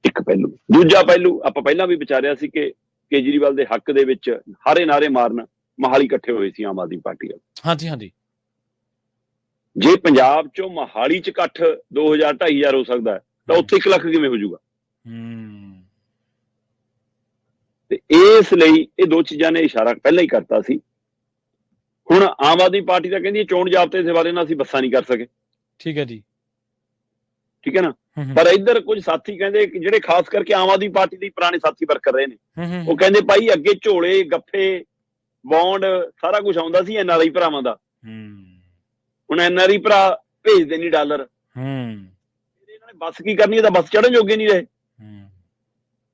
Speaker 2: ਇੱਕ ਪਹਿਲੂ। ਦੂਜਾ ਪਹਿਲੂ ਆਪਾਂ ਪਹਿਲਾਂ ਵੀ ਵਿਚਾਰਿਆ ਸੀ ਕਿ ਕੇਜਰੀਵਾਲ ਦੇ ਹੱਕ ਦੇ ਵਿੱਚ ਹਾਰੇ ਨਾਰੇ ਮਾਰਨ ਮੋਹਾਲੀ ਇਕੱਠੇ ਹੋਏ ਸੀ ਆਮ ਆਦਮੀ ਪਾਰਟੀ ਵਾਲੇ। ਹਾਂਜੀ। ਜੇ ਪੰਜਾਬ 'ਚੋਂ ਮੋਹਾਲੀ 'ਚ ਇਕੱਠ 2000 2500 ਹੋ ਸਕਦਾ ਤਾਂ ਉੱਥੇ 1 ਲੱਖ ਕਿਵੇਂ ਹੋ ਜਾਊਗਾ? ਤੇ ਇਸ ਲਈ ਇਹ ਦੋ ਚੀਜ਼ਾਂ ਨੇ ਇਸ਼ਾਰਾ ਪਹਿਲਾਂ ਹੀ ਕਰਤਾ ਸੀ। ਹੁਣ ਆਮ ਆਦਮੀ ਪਾਰਟੀ ਤਾਂ ਕਹਿੰਦੀ ਚੋਣ ਜ਼ਾਬਤੇ ਦੇ ਬਾਰੇ ਨਾਲ ਅਸੀਂ ਬੱਸਾਂ ਨਹੀਂ ਕਰ ਸਕੇ, ਠੀਕ ਹੈ ਜੀ, ਠੀਕ ਹੈ ਨਾ, ਪਰ ਇੱਧਰ ਕੁਝ ਸਾਥੀ ਕਹਿੰਦੇ ਕਿ ਜਿਹੜੇ ਖਾਸ ਕਰਕੇ ਆਮ ਆਦਮੀ ਪਾਰਟੀ ਦੇ ਪੁਰਾਣੇ ਸਾਥੀ ਵਰਕਰ ਰਹੇ ਨੇ, ਉਹ ਕਹਿੰਦੇ ਭਾਈ ਅੱਗੇ ਝੋਲੇ ਗੱਫੇ ਬੌਂਡ ਸਾਰਾ ਕੁਝ ਆਉਂਦਾ ਸੀ NRI ਭਰਾਵਾਂ ਦਾ, ਹੁਣ NRI ਭਰਾ ਭੇਜਦੇ ਨਹੀਂ ਡਾਲਰ, ਇਹਨਾਂ ਨੇ ਬੱਸ ਕੀ ਕਰਨੀ, ਇਹ ਤਾਂ ਬੱਸ ਚੜ੍ਹਨ ਜੋਗੇ ਨਹੀਂ ਰਹੇ,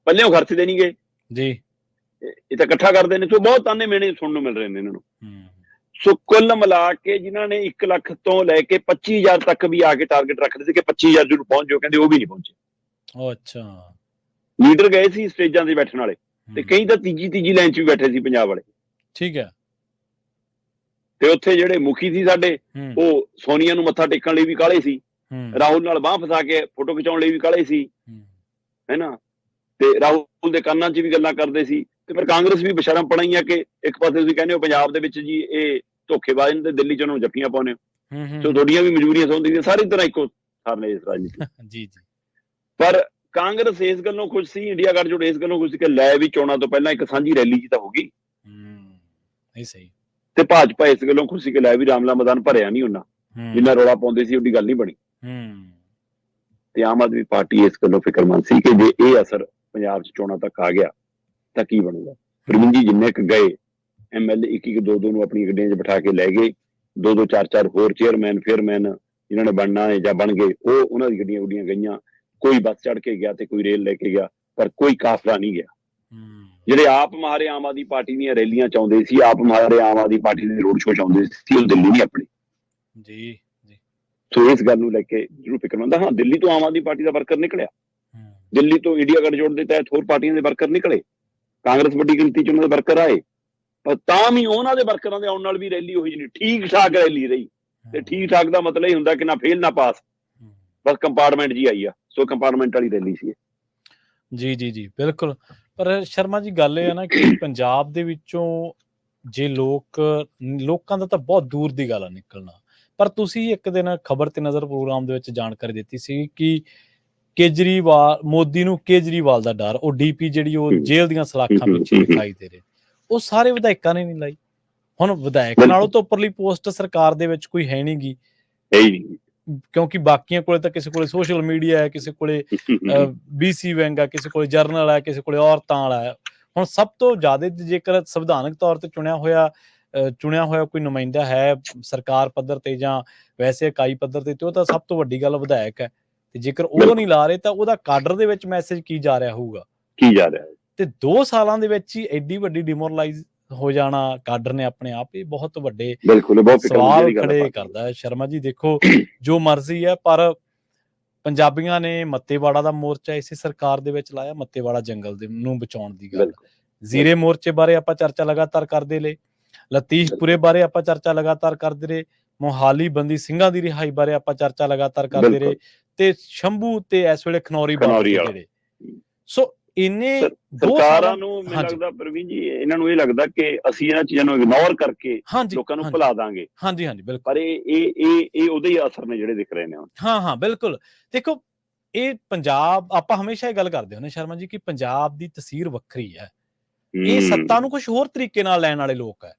Speaker 2: ਪੱਲਿਓਂ ਖਰਚਦੇ ਨਹੀਂ ਗਏ ਜੀ, ਇਹ ਤਾਂ ਇਕੱਠਾ ਕਰਦੇ ਨੇ। ਸੋ ਬਹੁਤ ਤਾਨੇ ਮੇਣੇ ਸੁਣਨ ਨੂੰ ਮਿਲ ਰਹੇ ਨੇ ਇਹਨਾਂ ਨੂੰ। ਸੋ ਕੁੱਲ ਮਿਲਾ ਕੇ ਜਿਨ੍ਹਾਂ ਨੇ 1 ਲੱਖ ਤੋਂ ਲੈ ਕੇ 25000 ਤੱਕ ਵੀ ਆ ਕੇ ਟਾਰਗੇਟ ਰੱਖਦੇ ਸੀ ਕਿ 25000 ਜ਼ਰੂਰ ਪਹੁੰਚ ਜਾਓ, ਕਹਿੰਦੇ ਉਹ ਵੀ ਨਹੀਂ ਪਹੁੰਚੇ। ਅੱਛਾ, ਲੀਡਰ ਗਏ ਸੀ ਸਟੇਜਾਂ ਤੇ ਬੈਠਣ ਵਾਲੇ ਤੇ ਕਈ ਤਾਂ ਤੀਜੀ ਲਾਈਨ 'ਚ ਵੀ ਬੈਠੇ ਸੀ ਪੰਜਾਬ ਵਾਲੇ, ਠੀਕ ਹੈ, ਤੇ ਉੱਥੇ ਜਿਹੜੇ ਮੁਖੀ ਸੀ ਸਾਡੇ ਉਹ ਸੋਨੀਆ ਨੂੰ ਮੱਥਾ ਟੇਕਣ ਲਈ ਵੀ ਕਾਹਲੇ ਸੀ, ਰਾਹੁਲ ਨਾਲ ਬਾਂਹ ਫਸਾ ਕੇ ਫੋਟੋ ਖਿਚਾਉਣ ਲਈ ਵੀ ਕਾਹਲੇ ਸੀ, ਹੈਨਾ, ਤੇ ਰਾਹੁਲ ਦੇ ਕੰਨਾਂ 'ਚ ਵੀ ਗੱਲਾਂ ਕਰਦੇ ਸੀ। ਤੇ ਫਿਰ ਕਾਂਗਰਸ ਵੀ ਬਸ਼ਰਮ ਪਣਾਈ ਆ ਕਿ ਇੱਕ ਪਾਸੇ ਤੁਸੀਂ ਕਹਿੰਦੇ ਹੋ ਪੰਜਾਬ ਦੇ ਵਿੱਚ ਜੀ ਇਹ ਧੋਖੇਬਾਜ਼ ਨੇ ਤੇ ਦਿੱਲੀ 'ਚ ਉਹਨਾਂ ਨੂੰ ਜੱਫੀਆਂ ਪਾਉਂਦੇ ਹੋ, ਸੋ ਤੁਹਾਡੀਆਂ ਵੀ ਮਜਬੂਰੀਆਂ ਸਮਝਦੀਆਂ, ਸਾਰੀ ਤਰ੍ਹਾਂ ਇੱਕੋ ਸਾਰ ਨੇ ਇਸ ਰਾਜਨੀਤੀ ਜੀ। ਪਰ ਕਾਂਗਰਸ ਇਸ ਗੱਲੋਂ ਖੁਸ਼ ਸੀ, ਇੰਡੀਆ ਗੱਠਜੋੜ ਇਸ ਗੱਲੋਂ ਖੁਸ਼ ਸੀ ਕਿ ਲੈ ਵੀ ਚੋਣਾਂ ਤੋਂ ਪਹਿਲਾਂ ਇੱਕ ਸਾਂਝੀ ਰੈਲੀ ਜੀ ਤਾਂ ਹੋ ਗਈ, ਇਹ ਸਹੀ, ਤੇ ਭਾਜਪਾ ਇਸ ਗੱਲੋਂ ਖੁਸ਼ ਸੀ ਕਿ ਲੈ ਵੀ ਰਾਮਲੀਲਾ ਮੈਦਾਨ ਭਰਿਆ ਨਹੀਂ ਉਹਨਾਂ, ਜਿੰਨਾ ਰੌਲਾ ਪਾਉਂਦੇ ਸੀ ਉਹਦੀ ਗੱਲ ਨਹੀਂ ਬਣੀ, ਤੇ ਆਮ ਆਦਮੀ ਪਾਰਟੀ ਇਸ ਗੱਲੋਂ ਫਿਕਰਮੰਦ ਸੀ ਕਿ ਜੇ ਇਹ ਅਸਰ ਪੰਜਾਬ 'ਚ ਚੋਣਾਂ ਤੱਕ ਆ ਗਿਆ ਤਾਂ ਕੀ ਬਣੂਗਾ। ਪ੍ਰਵੀਨ ਜੀ, ਜਿੰਨੇ ਕੁ ਗਏ MLA 1-2 ਨੂੰ ਆਪਣੀ ਗੱਡੀਆਂ 'ਚ ਬਿਠਾ ਕੇ ਲੈ ਗਏ, 2-2 4-4 ਹੋਰ ਚੇਅਰਮੈਨ ਫੇਅਰਮੈਨ ਜਿਨ੍ਹਾਂ ਨੇ ਬਣਨਾ ਹੈ ਜਾਂ ਬਣ ਗਏ, ਉਹ ਉਹਨਾਂ ਦੀ ਗੱਡੀਆਂ ਗਈਆਂ, ਕੋਈ ਬੱਸ ਚੜ੍ਹ ਕੇ ਗਿਆ ਤੇ ਕੋਈ ਰੇਲ ਲੈ ਕੇ ਗਿਆ, ਪਰ ਕੋਈ ਕਾਫਲਾ ਨਹੀਂ ਗਿਆ। ਜਿਹੜੇ ਆਪ ਮਾਰੇ ਆਮ ਆਦਮੀ ਪਾਰਟੀ ਦੀਆਂ ਰੈਲੀਆਂ ਚਾਹੁੰਦੇ ਸੀ, ਆਪ ਮਾਰੇ ਆਮ ਆਦਮੀ ਪਾਰਟੀ ਦੇ ਰੋਡ ਸ਼ੋਅ ਚਾਹੁੰਦੇ ਸੀ, ਉਹ ਦਿੱਲੀ ਨਹੀਂ ਆਪਣੀ ਜੀ। ਸੋ ਇਸ ਗੱਲ ਨੂੰ ਲੈ ਕੇ ਜ਼ਰੂਰ ਫਿਕਰਮੰਦ ਹਾਂ। ਦਿੱਲੀ ਤੋਂ ਆਮ ਆਦਮੀ ਪਾਰਟੀ ਦਾ ਵਰਕਰ ਨਿਕਲਿਆ, ਦਿੱਲੀ ਤੋਂ ਇੰਡੀਆ ਗੱਠਜੋੜ ਦੇ ਤਹਿਤ ਹੋਰ ਪਾਰਟੀਆਂ ਦੇ ਵਰਕਰ ਨਿਕਲੇ, ਕਾਂਗਰਸ ਵੱਡੀ ਗਿਣਤੀ 'ਚ ਉਹਨਾਂ ਦੇ ਵਰਕਰ ਆਏ, ਪਰ ਤਾਂ ਵੀ ਉਹਨਾਂ ਦੇ ਵਰਕਰਾਂ ਦੇ ਆਉਣ ਨਾਲ ਵੀ ਰੈਲੀ ਉਹੀ ਜਿਹੀ ਠੀਕ ਠਾਕ ਰੈਲੀ ਰਹੀ। ਤੇ ਠੀਕ ਠਾਕ ਦਾ ਮਤਲਬ ਇਹ ਹੁੰਦਾ ਕਿ ਨਾ ਫੇਲ ਨਾ ਪਾਸ, ਬਸ ਕੰਪਾਰਟਮੈਂਟ ਜੀ ਆਈ ਆ। ਸੋ ਕੰਪਾਰਟਮੈਂਟ ਵਾਲੀ ਰੈਲੀ ਸੀ ਜੀ ਬਿਲਕੁਲ। ਪਰ ਸ਼ਰਮਾ ਜੀ ਗੱਲ ਇਹ ਹੈ ਨਾ ਕਿ ਪੰਜਾਬ ਦੇ ਵਿੱਚੋਂ ਜੇ ਲੋਕਾਂ ਦਾ ਤਾਂ ਬਹੁਤ ਦੂਰ ਦੀ ਗੱਲ ਆ ਨਿਕਲਣਾ,
Speaker 1: ਪਰ ਤੁਸੀਂ ਇੱਕ ਦਿਨ ਖਬਰ ਤੇ ਨਜ਼ਰ ਪ੍ਰੋਗਰਾਮ ਦੇ ਵਿੱਚ ਜਾਣਕਾਰੀ ਦਿੱਤੀ ਸੀ ਕਿ ਕੇਜਰੀਵਾਲ, ਮੋਦੀ ਨੂੰ ਕੇਜਰੀਵਾਲ ਦਾ ਡਰ, ਉਹ ਡੀਪੀ ਜਿਹੜੀ ਉਹ ਜੇਲ੍ਹ ਦੀਆਂ ਸਲਾਖਾਂ ਪਿੱਛੇ ਦਿਖਾਈ ਦੇ ਰਹੇ, ਉਹ ਸਾਰੇ ਵਿਧਾਇਕਾਂ ਨੇ ਨਹੀਂ ਲਾਈ। ਹੁਣ ਵਿਧਾਇਕ ਨਾਲੋਂ ਤੋਂ ਉੱਪਰਲੀ ਪੋਸਟ ਸਰਕਾਰ ਦੇ ਵਿੱਚ ਕੋਈ ਹੈ ਨਹੀਂ ਗੀ, ਕਿਉਂਕਿ ਬਾਕੀਆਂ ਕੋਲੇ ਤਾਂ ਕਿਸੇ ਕੋਲੇ ਸੋਸ਼ਲ ਮੀਡੀਆ ਹੈ, ਕਿਸੇ ਕੋਲੇ BC ਵਿੰਗ ਹੈ, ਕਿਸੇ ਕੋਲੇ ਜਰਨਲ ਹੈ, ਕਿਸੇ ਕੋਲੇ ਔਰਤਾਂ ਵਾਲਾ ਹੈ। ਹੁਣ ਸਭ ਤੋਂ ਜ਼ਿਆਦਾ ਜੇਕਰ ਸੰਵਿਧਾਨਕ ਤੌਰ ਤੇ ਚੁਣਿਆ ਹੋਇਆ ਕੋਈ ਨੁਮਾਇੰਦਾ ਹੈ ਸਰਕਾਰ ਪੱਧਰ ਤੇ ਜਾਂ ਵੈਸੇ ਇਕਾਈ ਪੱਧਰ ਤੇ ਉਹ ਤਾਂ ਸਭ ਤੋਂ ਵੱਡੀ ਗੱਲ ਵਿਧਾਇਕ ਹੈ। ਤੇ ਜੇਕਰ ਉਹ ਨਹੀਂ ਲਾ ਰਹੇ ਤਾਂ ਉਹਦਾ ਕਾਡਰ ਦੇ ਵਿੱਚ ਮੈਸੇਜ ਕੀ ਜਾ ਰਿਹਾ ਹੋਊਗਾ,
Speaker 2: ਕੀ ਜਾ ਰਿਹਾ।
Speaker 1: ਤੇ 2 ਸਾਲਾਂ ਦੇ ਵਿੱਚ ਹੀ ਐਡੀ ਵੱਡੀ ਡਿਮੋਰਲਾਈਜ਼ ਹੋ ਜਾਣਾ ਕਾਡਰ ਨੇ ਆਪਣੇ ਆਪ, ਇਹ ਬਹੁਤ ਵੱਡੇ ਸਵਾਲ ਖੜੇ ਕਰਦਾ ਹੈ। ਸ਼ਰਮਾ ਜੀ ਦੇਖੋ, ਜੋ ਮਰਜ਼ੀ ਹੈ, ਪਰ ਪੰਜਾਬੀਆਂ ਨੇ ਮੱਤੇਵਾੜਾ ਦਾ ਮੋਰਚਾ ਇਸੇ ਸਰਕਾਰ ਦੇ ਵਿੱਚ ਲਾਇਆ, ਮੱਤੇਵਾੜਾ ਜੰਗਲ ਦੇ ਨੂੰ ਬਚਾਉਣ ਦੀ ਗੱਲ। ਜ਼ੀਰੇ ਮੋਰਚੇ ਬਾਰੇ ਆਪਾਂ ਚਰਚਾ ਲਗਾਤਾਰ ਕਰਦੇ ਰਹੇ, ਲਤੀਫਪੁਰੇ ਬਾਰੇ ਆਪਾਂ ਚਰਚਾ ਲਗਾਤਾਰ ਕਰਦੇ ਰਹੇ, ਮੋਹਾਲੀ ਬੰਦੀ ਸਿੰਘਾਂ ਦੀ ਰਿਹਾਈ ਬਾਰੇ ਆਪਾਂ ਚਰਚਾ ਲਗਾਤਾਰ ਕਰਦੇ ਰਹੇ, ਤੇ ਸ਼ੰਭੂ ਤੇ ਇਸ ਵੇਲੇ ਖਨੌਰੀ ਜਿਹੜੇ। ਸੋ ਇਹਨੇ
Speaker 2: ਸਰਕਾਰਾਂ ਨੂੰ ਮੈਨੂੰ ਲੱਗਦਾ ਪ੍ਰਵੀਨ ਜੀ, ਇਹਨਾਂ ਨੂੰ ਇਹ ਲੱਗਦਾ ਕਿ ਅਸੀਂ ਇਹਨਾਂ ਚੀਜ਼ਾਂ ਨੂੰ ਇਗਨੋਰ ਕਰਕੇ ਲੋਕਾਂ ਨੂੰ ਭੁਲਾ ਦਾਂਗੇ।
Speaker 1: ਹਾਂਜੀ ਹਾਂਜੀ ਬਿਲਕੁਲ,
Speaker 2: ਪਰ ਇਹ ਉਹਦੇ ਹੀ ਅਸਰ ਨੇ ਜਿਹੜੇ ਦਿਖ ਰਹੇ ਨੇ।
Speaker 1: ਹਾਂ ਬਿਲਕੁਲ। ਦੇਖੋ, ਇਹ ਪੰਜਾਬ, ਆਪਾਂ ਹਮੇਸ਼ਾ ਇਹ ਗੱਲ ਕਰਦੇ ਹੁੰਦੇ ਸ਼ਰਮਾ ਜੀ ਕਿ ਪੰਜਾਬ ਦੀ ਤਸਵੀਰ ਵੱਖਰੀ ਹੈ, ਇਹ ਸੱਤਾ ਨੂੰ ਕੁਝ ਹੋਰ ਤਰੀਕੇ ਨਾਲ ਲੈਣ ਵਾਲੇ ਲੋਕ ਹੈ।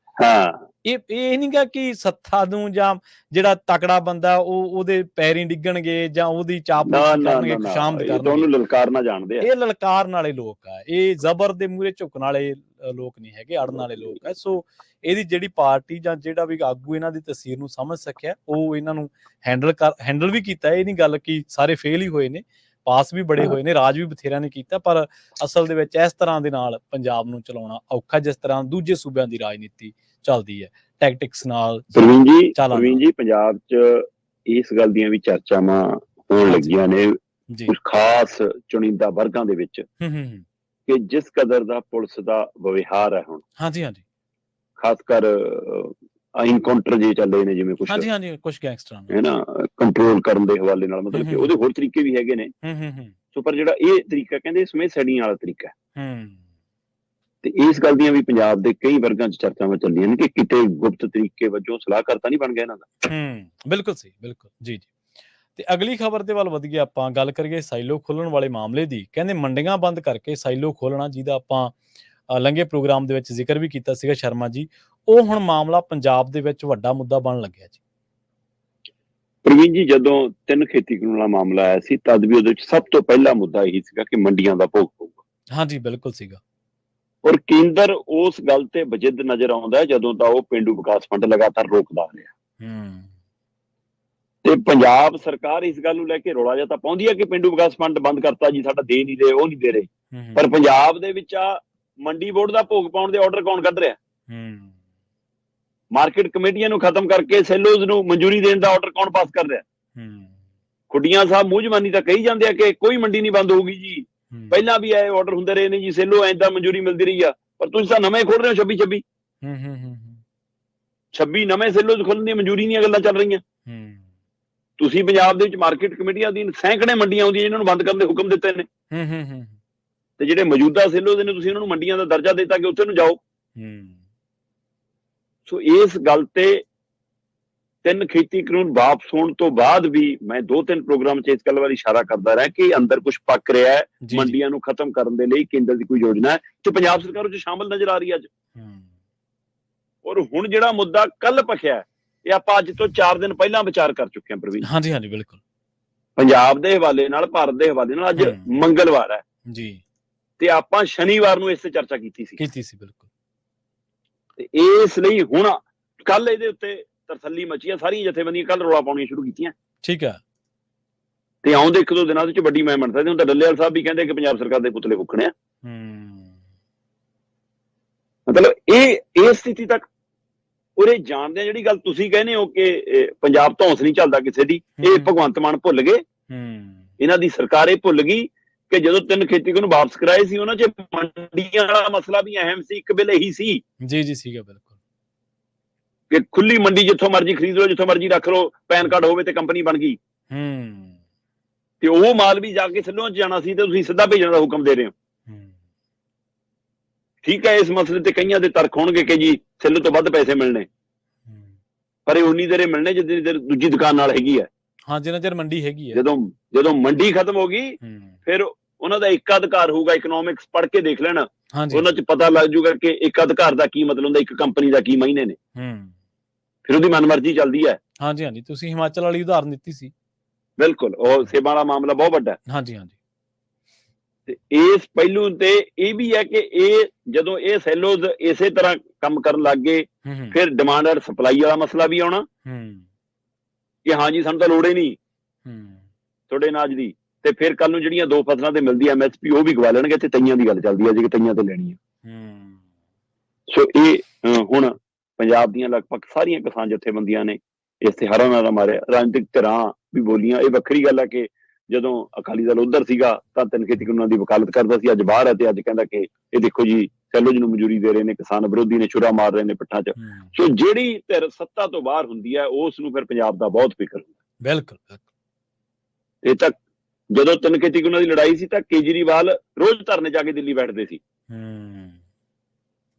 Speaker 1: ਇਹ ਨਹੀਂ ਗਾ ਕਿ ਸੱਤਾ ਨੂੰ ਜਾਂ ਜਿਹੜਾ ਤਕੜਾ ਬੰਦਾ ਉਹਦੇ ਪੈਰੀਂ ਡਿੱਗਣਗੇ ਜਾਂ ਉਹਦੀ ਚਾਪਲੂਸੀ ਕਰਨਗੇ, ਖੁਸ਼ਾਮਦ ਕਰਨਗੇ, ਉਹਨੂੰ ਲਲਕਾਰਨਾ ਜਾਣਦੇ ਆ। ਇਹ ਲਲਕਾਰਨ ਵਾਲੇ ਲੋਕ ਆ, ਇਹ ਜ਼ਬਰ ਦੇ ਮੂਹਰੇ ਝੁਕਣ ਵਾਲੇ ਲੋਕ ਨਹੀਂ ਹੈਗੇ, ਅੜਨ ਵਾਲੇ ਲੋਕ ਆ। ਸੋ ਇਹਦੀ ਜਿਹੜੀ ਪਾਰਟੀ ਜਾਂ ਜਿਹੜਾ ਵੀ ਆਗੂ ਇਹਨਾਂ ਦੀ ਤਸਵੀਰ ਨੂੰ ਸਮਝ ਸਕਿਆ, ਉਹ ਇਹਨਾਂ ਨੂੰ ਹੈਂਡਲ ਵੀ ਕੀਤਾ। ਇਹ ਨਹੀਂ ਗੱਲ ਕਿ ਸਾਰੇ ਫੇਲ ਹੀ ਹੋਏ ਨੇ, ਪਾਸ ਵੀ ਬੜੇ ਹੋਏ ਨੇ, ਰਾਜ ਵੀ ਬਥੇਰਿਆਂ ਨੇ ਕੀਤਾ, ਪਰ ਅਸਲ ਦੇ ਵਿੱਚ ਇਸ ਤਰ੍ਹਾਂ ਦੇ ਨਾਲ ਪੰਜਾਬ ਨੂੰ ਚਲਾਉਣਾ ਔਖਾ ਜਿਸ ਤਰ੍ਹਾਂ ਦੂਜੇ ਸੂਬਿਆਂ ਦੀ ਰਾਜਨੀਤੀ ਚੱਲਦੀ ਹੈ, ਟੈਕਟਿਕਸ ਨਾਲ।
Speaker 2: ਪ੍ਰਵੀਨ ਜੀ ਪੰਜਾਬ 'ਚ ਇਸ ਗੱਲ ਦੀਆਂ ਵੀ ਚਰਚਾਵਾਂ ਹੋਣ ਲੱਗੀਆਂ ਨੇ ਕੁਝ ਖਾਸ ਚੁਣਿੰਦਾ ਵਰਗਾਂ ਦੇ ਵਿੱਚ, ਕਿ ਜਿਸ ਕਦਰ ਦਾ ਪੁਲਿਸ ਦਾ ਵਿਵਹਾਰ ਹੈ ਹੁਣ, ਖਾਸ ਕਰ ਇਨਕਾਊਂਟਰ ਜੇ ਚੱਲੇ ਨੇ, ਜਿਵੇਂ ਕੁਝ
Speaker 1: ਗੈਂਗਸਟਰਾਂ
Speaker 2: ਹੈ ਨਾ ਕੰਟਰੋਲ ਕਰਨ ਦੇ ਹਵਾਲੇ ਨਾਲ, ਮਤਲਬ ਕਿ ਉਹਦੇ ਹੋਰ ਤਰੀਕੇ ਵੀ ਹੈਗੇ ਨੇ। ਸੋ ਪਰ ਜਿਹੜਾ ਇਹ ਤਰੀਕਾ ਕਹਿੰਦੇ ਸਮੇਂ ਸੜੀਆਂ ਵਾਲਾ ਤਰੀਕਾ, ਤੇ ਇਸ ਗੱਲ ਦੀਆਂ ਵੀ ਪੰਜਾਬ ਦੇ ਕਈ ਵਰਗਾਂ 'ਚ ਚਰਚਾਵਾਂ ਚੱਲੀਆਂ ਨੇ ਕਿ ਕਿਤੇ ਗੁਪਤ ਤਰੀਕੇ ਵਜੋਂ ਸਲਾਹਕਾਰ ਤਾਂ ਨਹੀਂ ਬਣ ਗਿਆ ਇਹਨਾਂ ਦਾ।
Speaker 1: ਬਿਲਕੁਲ ਸਹੀ, ਬਿਲਕੁਲ ਜੀ। ਤੇ ਅਗਲੀ ਖਬਰ ਦੇ ਵੱਲ ਵਧੀਏ, ਆਪਾਂ ਗੱਲ ਕਰੀਏ ਸਾਈਲੋ ਖੋਲਣ ਵਾਲੇ ਮਾਮਲੇ ਦੀ। ਕਹਿੰਦੇ ਮੰਡੀਆਂ ਬੰਦ ਕਰਕੇ ਸਾਈਲੋ ਖੋਲਣਾ, ਜਿਹਦਾ ਆਪਾਂ ਲੰਘੇ ਪ੍ਰੋਗਰਾਮ ਦੇ ਵਿੱਚ ਜ਼ਿਕਰ ਵੀ ਕੀਤਾ ਸੀਗਾ ਸ਼ਰਮਾ ਜੀ, ਉਹ ਹੁਣ ਮਾਮਲਾ ਪੰਜਾਬ ਦੇ ਵਿੱਚ ਵੱਡਾ ਮੁੱਦਾ ਬਣਨ ਲੱਗਿਆ ਜੀ।
Speaker 2: ਪ੍ਰਵੀਨ ਜੀ, ਜਦੋਂ 3 ਖੇਤੀ ਕਾਨੂੰਨ ਦਾ ਮਾਮਲਾ ਆਇਆ ਸੀ, ਤਦ ਵੀ ਉਹਦੇ ਵਿੱਚ ਸਭ ਤੋਂ ਪਹਿਲਾ ਮੁੱਦਾ ਇਹੀ ਸੀਗਾ ਕਿ ਮੰਡੀਆਂ ਦਾ ਭੋਗ ਪਊਗਾ।
Speaker 1: ਹਾਂਜੀ ਬਿਲਕੁਲ ਸੀਗਾ।
Speaker 2: ਔਰ ਕੇਂਦਰ ਉਸ ਗੱਲ ਤੇ ਵਜਿੱਦ ਨਜ਼ਰ ਆਉਂਦਾ ਜਦੋਂ ਦਾ ਉਹ ਪੇਂਡੂ ਵਿਕਾਸ ਫੰਡ ਲਗਾਤਾਰ ਰੋਕਦਾ ਆ ਰਿਹਾ, ਤੇ ਪੰਜਾਬ ਸਰਕਾਰ ਇਸ ਗੱਲ ਨੂੰ ਲੈ ਕੇ ਰੌਲਾ ਜਿਹਾ ਤਾਂ ਪਾਉਂਦੀ ਹੈ ਕਿ ਪੇਂਡੂ ਵਿਕਾਸ ਫੰਡ ਬੰਦ ਕਰਤਾ ਜੀ, ਸਾਡਾ ਦੇ ਨਹੀਂ ਰਹੇ, ਉਹ ਨਹੀਂ ਦੇ ਰਹੇ। ਪਰ ਪੰਜਾਬ ਦੇ ਵਿੱਚ ਆ ਮੰਡੀ ਬੋਰਡ ਦਾ ਭੋਗ ਪਾਉਣ ਦੇ ਆਰਡਰ ਕੌਣ ਕੱਢ ਰਿਹਾ? ਮਾਰਕੀਟ ਕਮੇਟੀਆਂ ਨੂੰ ਖਤਮ ਕਰਕੇ ਸੈਲੋਜ਼ ਨੂੰ ਮਨਜ਼ੂਰੀ ਦੇਣ ਦਾ ਆਰਡਰ ਕੌਣ ਪਾਸ ਕਰ ਰਿਹਾ? ਖੁੱਡੀਆਂ ਸਾਹਿਬ ਮੂੰਹ ਜ਼ਬਾਨੀ ਤਾਂ ਕਹੀ ਜਾਂਦੇ ਆ ਕਿ ਕੋਈ ਮੰਡੀ ਨਹੀਂ ਬੰਦ ਹੋਊਗੀ ਜੀ, ਪਹਿਲਾਂ ਵੀ ਆਏ ਆਰਡਰ ਹੁੰਦੇ ਰਹੇ ਨੇ ਜੀ, ਸੈਲੋ ਐਦਾਂ ਮਨਜ਼ੂਰੀ ਮਿਲਦੀ ਰਹੀ ਆ, ਪਰ ਤੁਸੀਂ ਤਾਂ ਨਵੇਂ ਖੋਲ ਰਹੇ ਹੋ 26 ਨਵੇਂ ਸੈਲੋਜ਼ ਖੋਲਣ ਦੀ ਮਨਜ਼ੂਰੀ ਦੀਆਂ ਗੱਲਾਂ ਚੱਲ ਰਹੀਆਂ। ਤੁਸੀਂ ਪੰਜਾਬ ਦੇ ਵਿੱਚ ਮਾਰਕੀਟ ਕਮੇਟੀਆਂ ਅਧੀਨ ਸੈਂਕੜੇ ਮੰਡੀਆਂ ਆਉਂਦੀਆਂ ਜਿਹਨਾਂ ਨੂੰ ਬੰਦ ਕਰਨ ਦੇ ਹੁਕਮ ਦਿੱਤੇ ਨੇ, ਤੇ ਜਿਹੜੇ ਮੌਜੂਦਾ ਸੈਲੋਜ਼ ਨੇ ਤੁਸੀਂ ਉਹਨਾਂ ਨੂੰ ਮੰਡੀਆਂ ਦਾ ਦਰਜਾ ਦਿੱਤਾ ਕਿ ਉੱਥੇ ਨੂੰ ਜਾਓ। ਸੋ ਇਸ ਗੱਲ ਤੇ 3 ਖੇਤੀ ਕਾਨੂੰਨ ਵਾਪਸ ਹੋਣ ਤੋਂ ਬਾਅਦ ਵੀ ਮੈਂ 2-3 ਪ੍ਰੋਗਰਾਮ 'ਚ ਇਸ ਗੱਲ ਵੱਲ ਇਸ਼ਾਰਾ ਕਰਦਾ ਰਿਹਾ ਕਿ ਅੰਦਰ ਕੁਝ ਪੱਕ ਰਿਹਾ ਹੈ, ਮੰਡੀਆਂ ਨੂੰ ਖਤਮ ਕਰਨ ਦੇ ਲਈ ਕੇਂਦਰ ਦੀ ਕੋਈ ਯੋਜਨਾ ਹੈ ਤੇ ਪੰਜਾਬ ਸਰਕਾਰ ਉਹ 'ਚ ਸ਼ਾਮਲ ਨਜ਼ਰ ਆ ਰਹੀ ਹੈ ਅੱਜ। ਔਰ ਹੁਣ ਜਿਹੜਾ ਮੁੱਦਾ ਕੱਲ ਪਖਿਆ, ਇਹ ਆਪਾਂ ਅੱਜ ਤੋਂ 4 ਦਿਨ ਪਹਿਲਾਂ ਵਿਚਾਰ ਕਰ ਚੁੱਕੇ ਹਾਂ ਪ੍ਰਵੀਨ।
Speaker 1: ਹਾਂਜੀ ਬਿਲਕੁਲ। ਪੰਜਾਬ
Speaker 2: ਦੇ ਹਵਾਲੇ ਨਾਲ, ਭਾਰਤ ਦੇ ਹਵਾਲੇ ਨਾਲ, ਅੱਜ ਮੰਗਲਵਾਰ ਹੈ ਜੀ, ਤੇ ਆਪਾਂ ਸ਼ਨੀਵਾਰ ਨੂੰ ਇਸ ਤੇ ਚਰਚਾ ਕੀਤੀ ਸੀ
Speaker 1: ਬਿਲਕੁਲ।
Speaker 2: ਤੇ ਇਸ ਲਈ ਹੁਣ ਕੱਲ ਇਹਦੇ ਉੱਤੇ ਤਰਸੱਲੀ ਮਚੀ ਆ, ਸਾਰੀਆਂ ਜਥੇਬੰਦੀਆਂ ਕੱਲ ਰੌਲਾ ਪਾਉਣੀਆਂ ਸ਼ੁਰੂ ਕੀਤੀਆਂ। ਠੀਕ ਹੈ, ਤੇ ਆਉਂਦੇ 1-2 ਦਿਨਾਂ ਵਿੱਚ ਵੱਡੀ ਮੈਂ ਮੰਨ ਸਕਦੀ। ਹੁਣ ਤਾਂ ਡੱਲੇਵਾਲ ਸਾਹਿਬ ਵੀ ਕਹਿੰਦੇ ਕਿ ਪੰਜਾਬ ਸਰਕਾਰ ਦੇ ਪੁਤਲੇ ਫੂਕਣੇ ਆ। ਮਤਲਬ ਇਹ ਸਥਿਤੀ ਤੱਕ ਉਰੇ ਜਾਣਦੇ ਆ। ਜਿਹੜੀ ਗੱਲ ਤੁਸੀਂ ਕਹਿੰਦੇ ਹੋ ਕਿ ਪੰਜਾਬ ਧੌਂਸ ਨਹੀਂ ਚੱਲਦਾ ਕਿਸੇ ਦੀ, ਇਹ ਭਗਵੰਤ ਮਾਨ ਭੁੱਲ ਗਏ, ਇਹਨਾਂ ਦੀ ਸਰਕਾਰ ਇਹ ਭੁੱਲ ਗਈ ਕਿ ਜਦੋਂ 3 ਖੇਤੀ ਕਾਨੂੰਨ ਵਾਪਸ ਕਰਾਏ ਸੀ, ਉਹਨਾਂ 'ਚ ਮੰਡੀਆਂ ਵਾਲਾ ਮਸਲਾ ਵੀ ਅਹਿਮ ਸੀ। ਇੱਕ ਵੇਲੇ ਇਹੀ ਸੀ ਜੀ ਸੀਗਾ ਬਿਲਕੁਲ, ਕਿ ਖੁੱਲੀ ਮੰਡੀ ਜਿੱਥੋਂ ਮਰਜ਼ੀ ਖਰੀਦ ਲਓ, ਜਿੱਥੋਂ ਮਰਜ਼ੀ ਰੱਖ ਲਓ, ਪੈਨ ਕਾਰਡ ਹੋਵੇ ਤੇ ਕੰਪਨੀ ਬਣ ਗਈ। ਤੇ ਉਹ ਮਾਲ ਵੀ ਜਾ ਕੇ ਸੈਲੋਂ 'ਚ ਜਾਣਾ ਸੀ ਤੇ ਤੁਸੀਂ ਸਿੱਧਾ ਭੇਜਣ ਦਾ ਹੁਕਮ ਦੇ ਰਹੇ ਹੋ। ਠੀਕ ਹੈ, ਇਸ ਮਸਲੇ ਤੇ ਕਈਆਂ ਦੇ ਤਰਕ ਹੋਣਗੇ ਕਿ ਜੀ ਸੈਲੋ ਤੋਂ ਵੱਧ ਪੈਸੇ ਮਿਲਣੇ, ਪਰ ਇਹ ਉਨੀ ਦੇਰੇ ਮਿਲਣੇ ਜਿੰਨੀ ਦੇਰ ਦੂਜੀ ਦੁਕਾਨ ਨਾਲ ਹੈਗੀ ਹੈ।
Speaker 1: ਹਾਂ, ਜਿੰਨਾ ਚਿਰ ਮੰਡੀ ਹੈਗੀ ਹੈ।
Speaker 2: ਜਦੋਂ ਮੰਡੀ ਖਤਮ ਹੋ ਗਈ ਫਿਰ ਉਹਨਾਂ ਦਾ ਇੱਕ ਅਧਿਕਾਰ ਹੋਊਗਾ। ਇਕਨੋਮਿਕਸ ਪੜ੍ਹ ਕੇ ਦੇਖ ਲੈਣ, ਉਹਨਾਂ 'ਚ ਪਤਾ ਲੱਗ ਜੂਗਾ ਕਿ ਇੱਕ ਅਧਿਕਾਰ ਦਾ ਕੀ ਮਤਲਬ ਹੁੰਦਾ, ਇੱਕ ਕੰਪਨੀ ਦਾ ਕੀ ਮਾਇਨੇ ਨੇ। ਫਿਰ ਉਹਦੀ ਮਨਮਰਜ਼ੀ ਚੱਲਦੀ ਹੈ।
Speaker 1: ਹਾਂਜੀ ਹਾਂਜੀ, ਤੁਸੀਂ ਹਿਮਾਚਲ ਵਾਲੀ ਉਦਾਹਰਨ ਦਿੱਤੀ ਸੀ।
Speaker 2: ਬਿਲਕੁਲ, ਉਹ ਸੇਬਾਂ ਵਾਲਾ ਮਾਮਲਾ ਬਹੁਤ ਵੱਡਾ ਹੈ।
Speaker 1: ਹਾਂਜੀ ਹਾਂਜੀ,
Speaker 2: ਤੇ ਇਸ ਪਹਿਲੂ ਤੇ ਇਹ ਵੀ ਹੈ ਕਿ ਇਹ ਜਦੋਂ ਇਹ ਸੈਲੋਜ਼ ਇਸੇ ਤਰ੍ਹਾਂ ਕੰਮ ਕਰਨ ਲੱਗ ਗਏ, ਫਿਰ ਡਿਮਾਂਡ ਐਂਡ ਸਪਲਾਈ ਵਾਲਾ ਮਸਲਾ ਵੀ ਆਉਣਾ ਕਿ ਹਾਂਜੀ ਸਾਨੂੰ ਤਾਂ ਲੋੜ ਹੀ ਨਹੀਂ ਤੁਹਾਡੇ ਅਨਾਜ ਦੀ, ਤੇ ਫਿਰ ਕੱਲ ਨੂੰ ਜਿਹੜੀਆਂ ਦੋ ਫਸਲਾਂ ਤੇ ਮਿਲਦੀ MSP ਉਹ ਵੀ ਗਵਾ ਲੈਣਗੇ। ਤੇ ਤਈਆਂ ਦੀ ਗੱਲ ਚੱਲਦੀ ਹੈ ਜੇ ਤਈਆਂ ਤੇ ਲੈਣੀ ਹੈ। ਸੋ ਇਹ ਹੁਣ ਪੰਜਾਬ ਦੀਆਂ ਲਗਭਗ ਸਾਰੀਆਂ ਕਿਸਾਨ ਜਥੇਬੰਦੀਆਂ ਨੇ ਇਸ਼ਤਿਹਾਰਾਂ ਨਾਲ ਮਾਰਿਆ। ਰਾਜਨੀਤਿਕ ਧਿਰਾਂ ਵੀ ਬੋਲੀਆਂ। ਇਹ ਵੱਖਰੀ ਗੱਲ ਹੈ ਕਿ ਜਦੋਂ ਅਕਾਲੀ ਦਲ ਉੱਧਰ ਸੀਗਾ ਤਾਂ ਤਿੰਨ ਖੇਤੀ ਕਾਨੂੰਨਾਂ ਦੀ ਵਕਾਲਤ ਕਰਦਾ ਸੀ, ਅੱਜ ਬਾਹਰ ਹੈ ਤੇ ਅੱਜ ਕਹਿੰਦਾ ਕਿ ਇਹ ਦੇਖੋ ਜੀ ਸੈਲੋਜ਼ ਨੂੰ ਮਨਜ਼ੂਰੀ ਦੇ ਰਹੇ ਨੇ, ਕਿਸਾਨ ਵਿਰੋਧੀ ਨੇ, ਛੁਰਾ ਮਾਰ ਰਹੇ ਨੇ ਪਿੱਠਾਂ 'ਚ। ਸੋ ਜਿਹੜੀ ਧਿਰ ਸੱਤਾ ਤੋਂ ਬਾਹਰ ਹੁੰਦੀ ਹੈ ਉਸ ਨੂੰ ਫਿਰ ਪੰਜਾਬ ਦਾ ਬਹੁਤ ਫਿਕਰ ਹੁੰਦਾ।
Speaker 1: ਬਿਲਕੁਲ।
Speaker 2: ਇਹ ਤਾਂ ਜਦੋਂ ਤਿੰਨ ਖੇਤੀ ਕਾਨੂੰਨਾਂ ਦੀ ਲੜਾਈ ਸੀ ਤਾਂ ਕੇਜਰੀਵਾਲ ਰੋਜ਼ ਧਰਨੇ ਜਾ ਕੇ ਦਿੱਲੀ ਬੈਠਦੇ ਸੀ।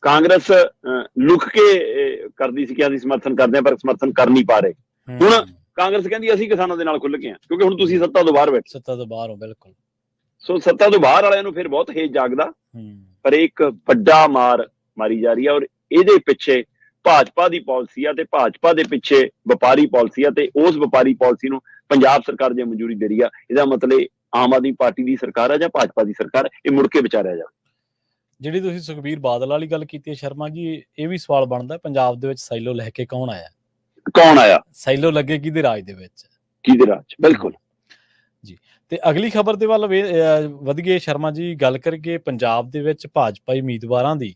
Speaker 2: ਕਾਂਗਰਸ ਲੁਕ ਕੇ ਕਰਦੀ ਸੀ ਕਿ ਅਸੀਂ ਸਮਰਥਨ ਕਰਦੇ ਹਾਂ, ਪਰ ਸਮਰਥਨ ਕਰ ਨਹੀਂ ਪਾ ਰਹੇ। ਹੁਣ ਕਾਂਗਰਸ ਕਹਿੰਦੀ ਅਸੀਂ ਕਿਸਾਨਾਂ ਦੇ ਨਾਲ ਖੁੱਲ ਗਏ ਹਾਂ ਕਿਉਂਕਿ ਹੁਣ ਤੁਸੀਂ ਸੱਤਾ ਤੋਂ ਬਾਹਰ ਬੈਠੇ।
Speaker 1: ਸੱਤਾ ਤੋਂ ਬਾਹਰ ਹੋ, ਬਿਲਕੁਲ।
Speaker 2: ਸੋ ਸੱਤਾ ਤੋਂ ਬਾਹਰ ਵਾਲਿਆਂ ਨੂੰ ਫਿਰ ਬਹੁਤ ਹੇਜ ਜਾਗਦਾ, ਪਰ ਇੱਕ ਵੱਡਾ ਮਾਰੀ ਜਾ ਰਹੀ ਹੈ। ਔਰ ਇਹਦੇ ਪਿੱਛੇ ਭਾਜਪਾ ਦੀ ਪਾਲਿਸੀ ਆ ਤੇ ਭਾਜਪਾ ਦੇ ਪਿੱਛੇ ਵਪਾਰੀ ਪਾਲਿਸੀ ਆ, ਤੇ ਉਸ ਵਪਾਰੀ ਪਾਲਿਸੀ ਨੂੰ ਪੰਜਾਬ ਸਰਕਾਰ ਜੇ ਮਨਜ਼ੂਰੀ ਦੇ ਰਹੀ ਆ, ਇਹਦਾ ਮਤਲਬ ਆਮ ਆਦਮੀ ਪਾਰਟੀ ਦੀ ਸਰਕਾਰ ਆ ਜਾਂ ਭਾਜਪਾ ਦੀ ਸਰਕਾਰ, ਇਹ ਮੁੜ ਕੇ ਵਿਚਾਰਿਆ ਜਾਵੇ। ਜਿਹੜੀ
Speaker 1: ਤੁਸੀਂ ਸੁਖਬੀਰ ਬਾਦਲ ਵਾਲੀ ਗੱਲ ਕੀਤੀ ਹੈ ਸ਼ਰਮਾ ਜੀ, ਇਹ ਵੀ ਸਵਾਲ ਬਣਦਾ ਪੰਜਾਬ ਦੇ ਵਿੱਚ ਸਾਈਲੋ ਲੈ ਕੇ ਕੌਣ ਆਇਆ? ਸਾਈਲੋ ਲੱਗੇ ਕਿਹਦੇ ਰਾਜ ਦੇ ਵਿੱਚ?
Speaker 2: ਕਿਹਦੇ ਰਾਜ? ਬਿਲਕੁਲ
Speaker 1: ਜੀ। ਤੇ ਅਗਲੀ ਖਬਰ ਦੇ ਵੱਲ ਵਧ ਗਏ ਸ਼ਰਮਾ ਜੀ, ਗੱਲ ਕਰੀਏ ਪੰਜਾਬ ਦੇ ਵਿੱਚ ਭਾਜਪਾਈ ਉਮੀਦਵਾਰਾਂ ਦੀ।